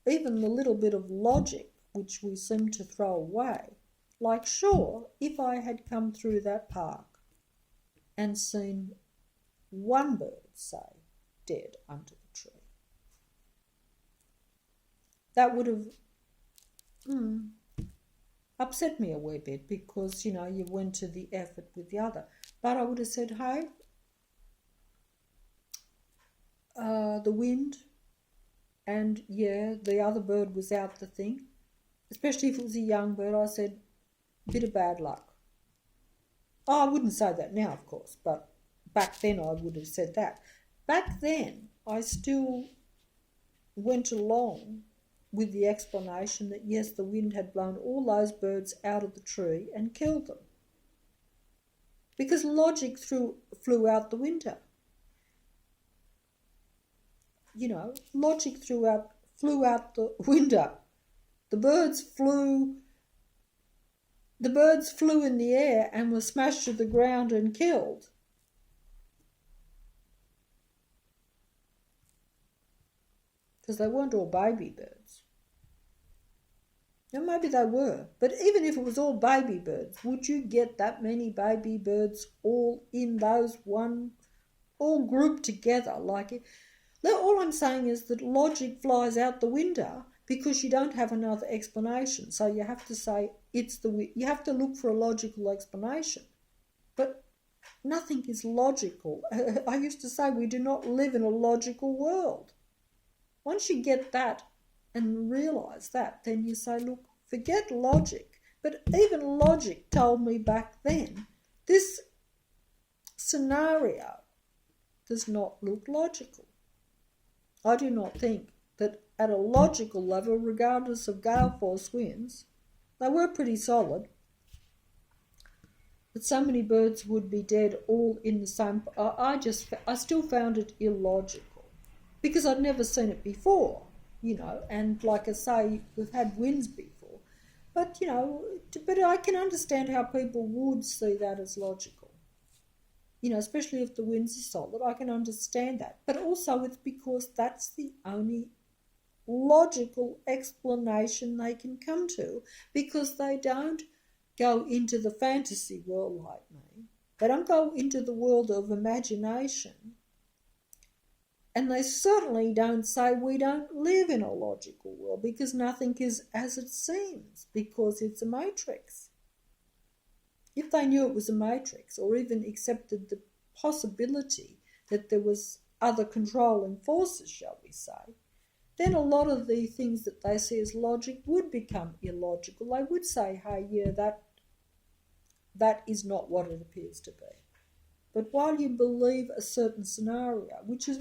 even the little bit of logic which we seem to throw away, like sure, if I had come through that park and seen one bird, say, dead under the tree, that would have upset me a wee bit, because, you went to the effort with the other. But I would have said, hey, the wind, and yeah, the other bird was out the thing, especially if it was a young bird. I said, bit of bad luck. Oh, I wouldn't say that now, of course, but back then I would have said that. Back then, I still went along with the explanation that yes, the wind had blown all those birds out of the tree and killed them. Because logic flew out the window. Logic flew out the window. The birds flew in the air and were smashed to the ground and killed. Because they weren't all baby birds. Now, maybe they were, but even if it was all baby birds, would you get that many baby birds all in those all grouped together? All I'm saying is that logic flies out the window because you don't have another explanation. So you have to say you have to look for a logical explanation. But nothing is logical. I used to say we do not live in a logical world. Once you get that and realise that, then you say, look, forget logic. But even logic told me back then, this scenario does not look logical. I do not think that at a logical level, regardless of gale force winds, they were pretty solid, that so many birds would be dead all in the same. I still found it illogical because I'd never seen it before, and like I say, we've had winds before, but but I can understand how people would see that as logical. Especially if the winds are solid, I can understand that. But also it's because that's the only logical explanation they can come to, because they don't go into the fantasy world like me. They don't go into the world of imagination. And they certainly don't say we don't live in a logical world, because nothing is as it seems, because it's a matrix. If they knew it was a matrix, or even accepted the possibility that there was other controlling forces, shall we say, then a lot of the things that they see as logic would become illogical. They would say, hey, yeah, that is not what it appears to be. But while you believe a certain scenario, which is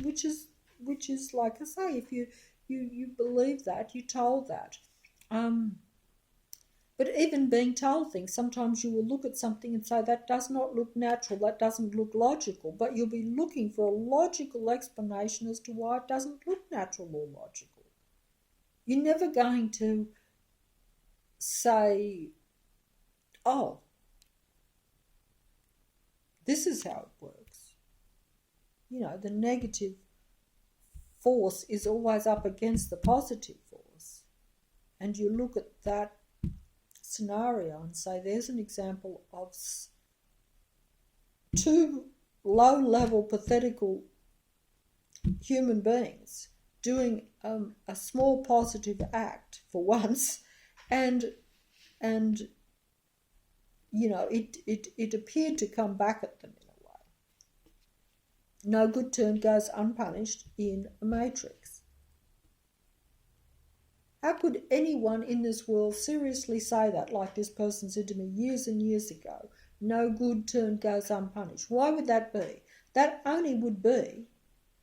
like I say, if you believe that, you're told that. But even being told things, sometimes you will look at something and say, that does not look natural, that doesn't look logical, but you'll be looking for a logical explanation as to why it doesn't look natural or logical. You're never going to say, oh, this is how it works. The negative force is always up against the positive force. And you look at that scenario and say, there's an example of two low-level, pathetical human beings doing a small positive act for once, and it appeared to come back at them in a way. No good turn goes unpunished in a matrix. How could anyone in this world seriously say that, like this person said to me years and years ago? No good turn goes unpunished. Why would that be? That only would be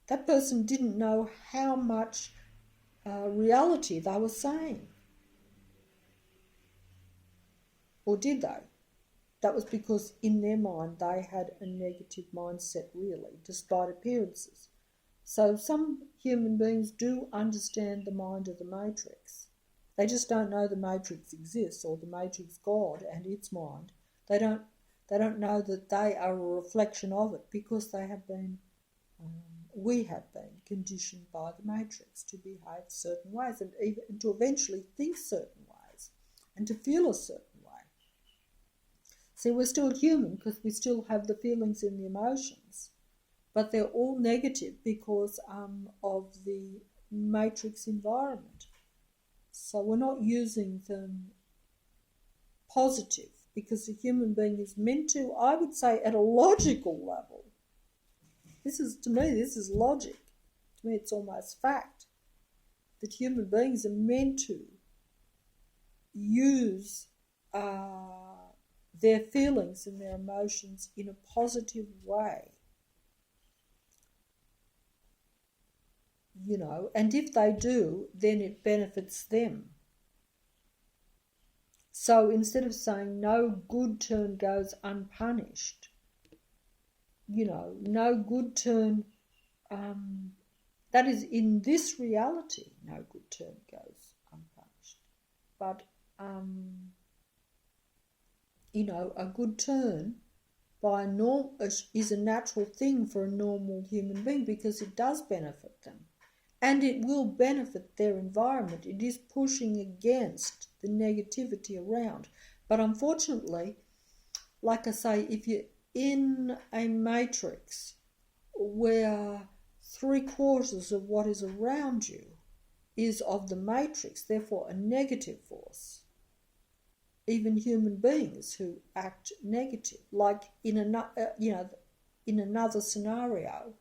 that person didn't know how much reality they were saying. Or did they? That was because in their mind they had a negative mindset, really, despite appearances. So some human beings do understand the mind of the matrix. They just don't know the matrix exists, or the matrix God and its mind. They don't know that they are a reflection of it, because they have been, we have been conditioned by the matrix to behave certain ways, and even to eventually think certain ways and to feel a certain way. See, we're still human because we still have the feelings and the emotions, but they're all negative because of the matrix environment. So we're not using them positive, because the human being is meant to, I would say, at a logical level. To me, this is logic. To me, it's almost fact that human beings are meant to use their feelings and their emotions in a positive way. And if they do, then it benefits them. So instead of saying no good turn goes unpunished, no good turn, that is in this reality, no good turn goes unpunished. But, a good turn is a natural thing for a normal human being, because it does benefit them. And it will benefit their environment. It is pushing against the negativity around. But unfortunately, like I say, if you're in a matrix where 3/4 of what is around you is of the matrix, therefore a negative force. Even human beings who act negative, like in another scenario,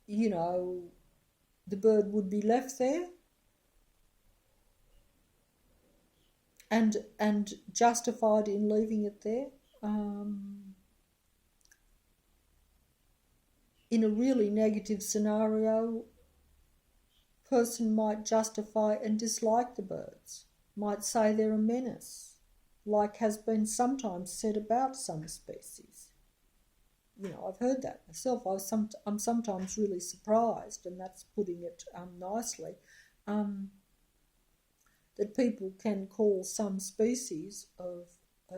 the bird would be left there and justified in leaving it there. In a really negative scenario, person might justify and dislike the birds, might say they're a menace, like has been sometimes said about some species. I've heard that myself. I'm sometimes really surprised, and that's putting it nicely, that people can call some species of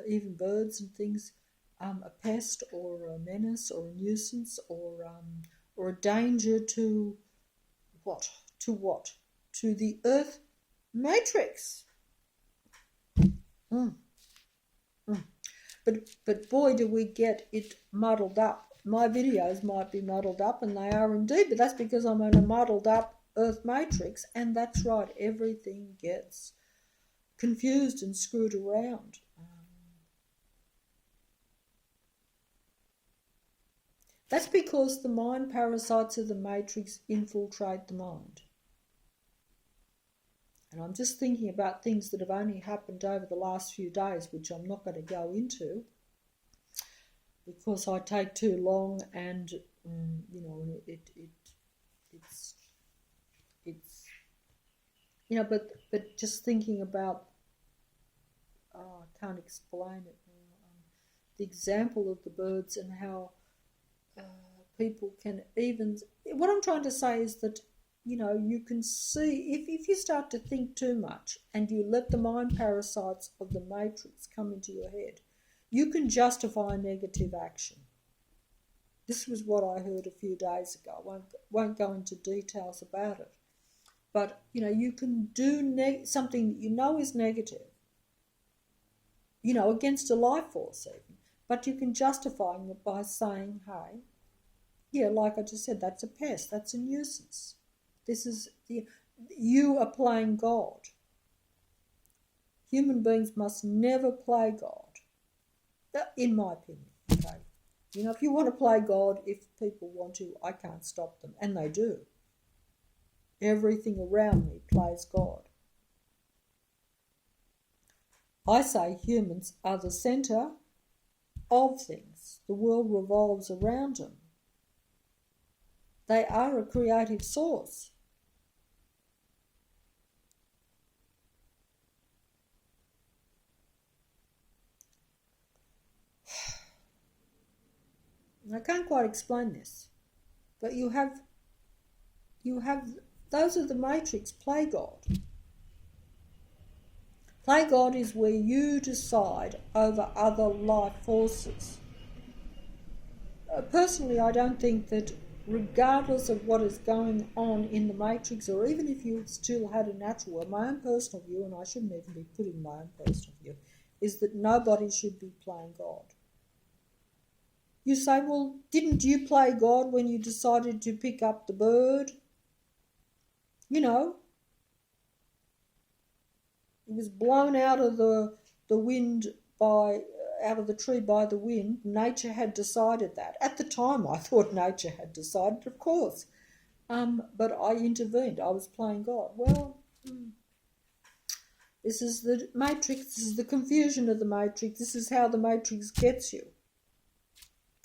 even birds and things a pest or a menace or a nuisance or a danger to what? To the Earth matrix. But boy, do we get it muddled up. My videos might be muddled up, and they are indeed, but that's because I'm in a muddled up Earth matrix, and that's right, everything gets confused and screwed around. That's because the mind parasites of the matrix infiltrate the mind. And I'm just thinking about things that have only happened over the last few days, which I'm not going to go into because I take too long, and it's but just thinking about, I can't explain it now. The example of the birds and how people can even. What I'm trying to say is that you can see if you start to think too much and you let the mind parasites of the matrix come into your head, you can justify negative action. This was what I heard a few days ago. I won't go into details about it. But, you can do something that is negative, against a life force even. But you can justify it by saying, hey, yeah, like I just said, that's a pest, that's a nuisance. This is you are playing God. Human beings must never play God, in my opinion. Okay, if you want to play God, if people want to, I can't stop them, and they do. Everything around me plays God. I say humans are the centre of things. The world revolves around them. They are a creative source. I can't quite explain this, but you have those are the matrix. Play God. Play God is where you decide over other life forces. Personally, I don't think that regardless of what is going on in the matrix, or even if you still had a natural world, my own personal view, and I shouldn't even be putting my own personal view, is that nobody should be playing God. You say, well, didn't you play God when you decided to pick up the bird? It was blown out of the wind out of the tree by the wind. Nature had decided that. At the time, I thought nature had decided, of course. But I intervened. I was playing God. Well, this is the matrix. This is the confusion of the matrix. This is how the matrix gets you.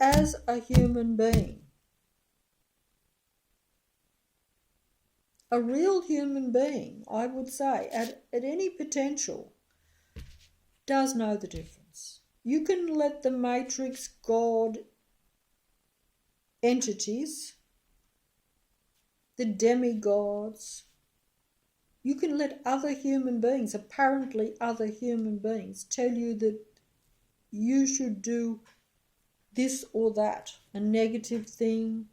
As a human being, a real human being, I would say, at any potential, does know the difference. You can let the matrix God entities, the demigods, you can let other human beings, apparently other human beings, tell you that you should do this or that. A negative thing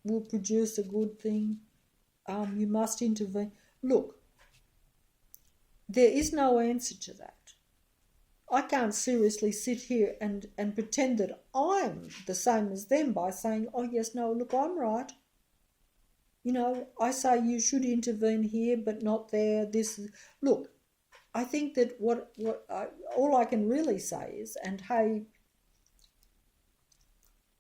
will produce a good thing. You must intervene. Look, there is no answer to that. I can't seriously sit here and pretend that I'm the same as them by saying, oh yes, no, look, I'm right. You know, I say you should intervene here, but not there. Look, I think that all I can really say is, and hey,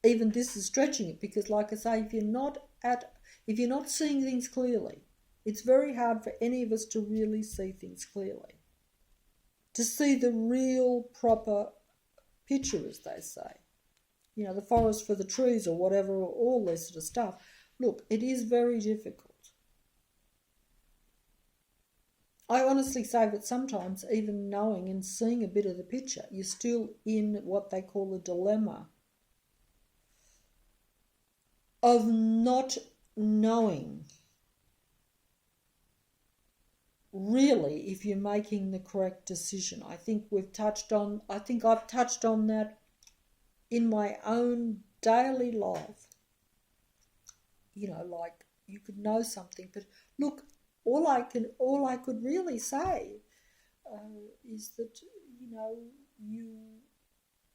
even this is stretching it, because like I say, if you're not seeing things clearly, it's very hard for any of us to really see things clearly, to see the real proper picture, as they say. You know, the forest for the trees or whatever, or all this sort of stuff. Look, it is very difficult. I honestly say that sometimes, even knowing and seeing a bit of the picture, you're still in what they call a dilemma of not knowing really if you're making the correct decision. I think I've touched on that in my own daily life. You know, like, you could know something, but look, all I could really say is that, you know,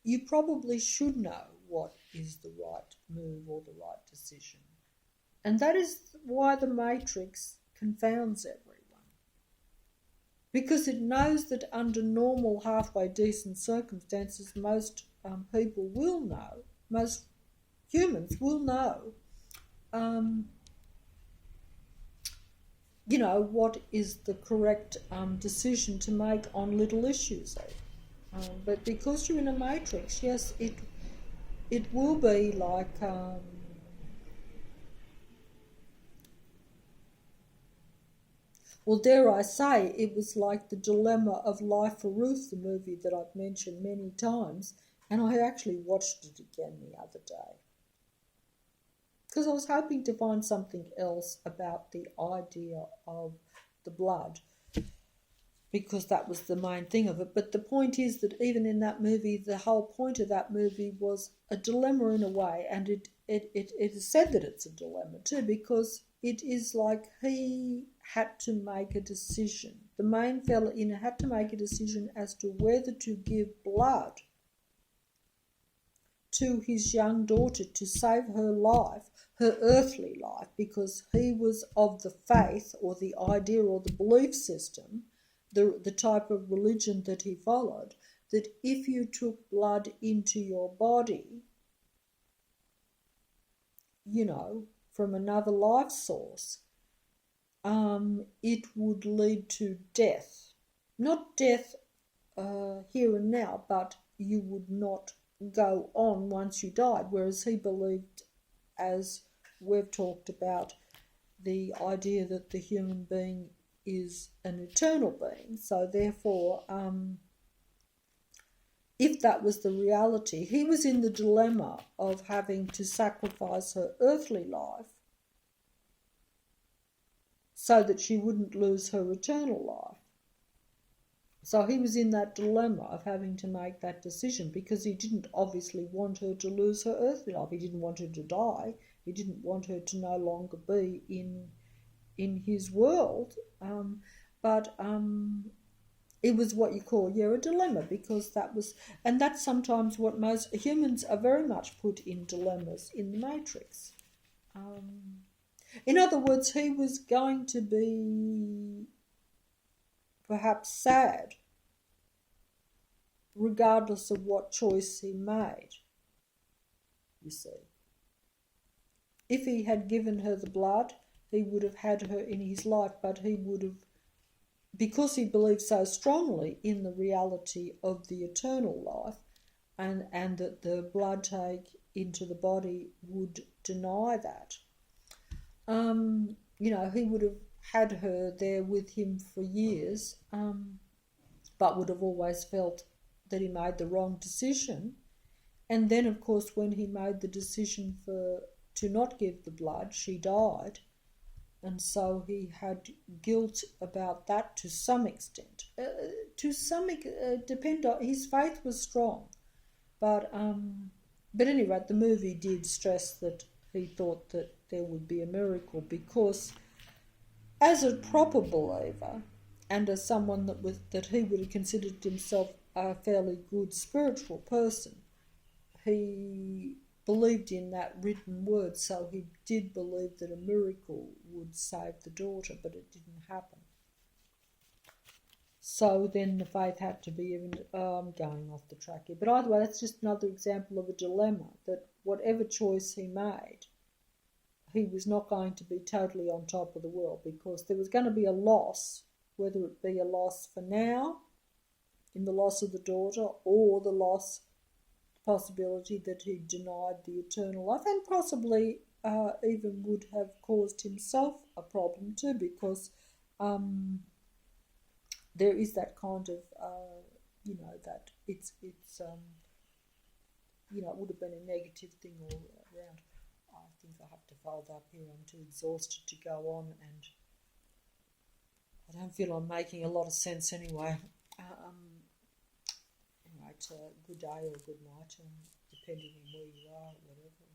you probably should know what is the right move or the right decision. And that is why the Matrix confounds everyone. Because it knows that under normal, halfway decent circumstances, most people will know, most humans will know, you know, what is the correct decision to make on little issues. But because you're in a matrix, yes, it will be like well, dare I say, it was like the dilemma of Life for Ruth, the movie that I've mentioned many times, and I actually watched it again the other day, because I was hoping to find something else about the idea of the blood, because that was the main thing of it. But the point is that even in that movie, the whole point of that movie was a dilemma in a way, and it is said that it's a dilemma too, because it is like he had to make a decision. The main fella in it had to make a decision as to whether to give blood to his young daughter to save her life, her earthly life, because he was of the faith or the idea or the belief system, the type of religion that he followed, that if you took blood into your body, you know, from another life source, it would lead to death. Not death here and now, but you would not go on once you died, whereas he believed, as we've talked about, the idea that the human being is an eternal being. So therefore, if that was the reality, he was in the dilemma of having to sacrifice her earthly life so that she wouldn't lose her eternal life. So he was in that dilemma of having to make that decision, because he didn't obviously want her to lose her earthly life. He didn't want her to die. He didn't want her to no longer be in his world. But it was what you call, a dilemma, because that's sometimes what most humans are very much put in dilemmas in the Matrix. In other words, he was going to be perhaps sad, regardless of what choice he made, you see. If he had given her the blood, he would have had her in his life, but he would have, because he believed so strongly in the reality of the eternal life, and that the blood take into the body would deny that, he would have had her there with him for years, but would have always felt that he made the wrong decision. And then, of course, when he made the decision to not give the blood, she died. And so he had guilt about that to some extent. His faith was strong. But anyway, the movie did stress that he thought that there would be a miracle, because as a proper believer, and as someone that he would have considered himself a fairly good spiritual person. He believed in that written word, so he did believe that a miracle would save the daughter, but it didn't happen. So then the faith had to be even going off the track here. But either way, that's just another example of a dilemma, that whatever choice he made, he was not going to be totally on top of the world, because there was going to be a loss, whether it be a loss for now, in the loss of the daughter, or the possibility that he denied the eternal life, and possibly even would have caused himself a problem too, because there is that kind of, that it's it would have been a negative thing all around. I think I have to fold up here. I'm too exhausted to go on, and I don't feel I'm making a lot of sense anyway. Anyway, it's a good day or good night, depending on where you are, whatever.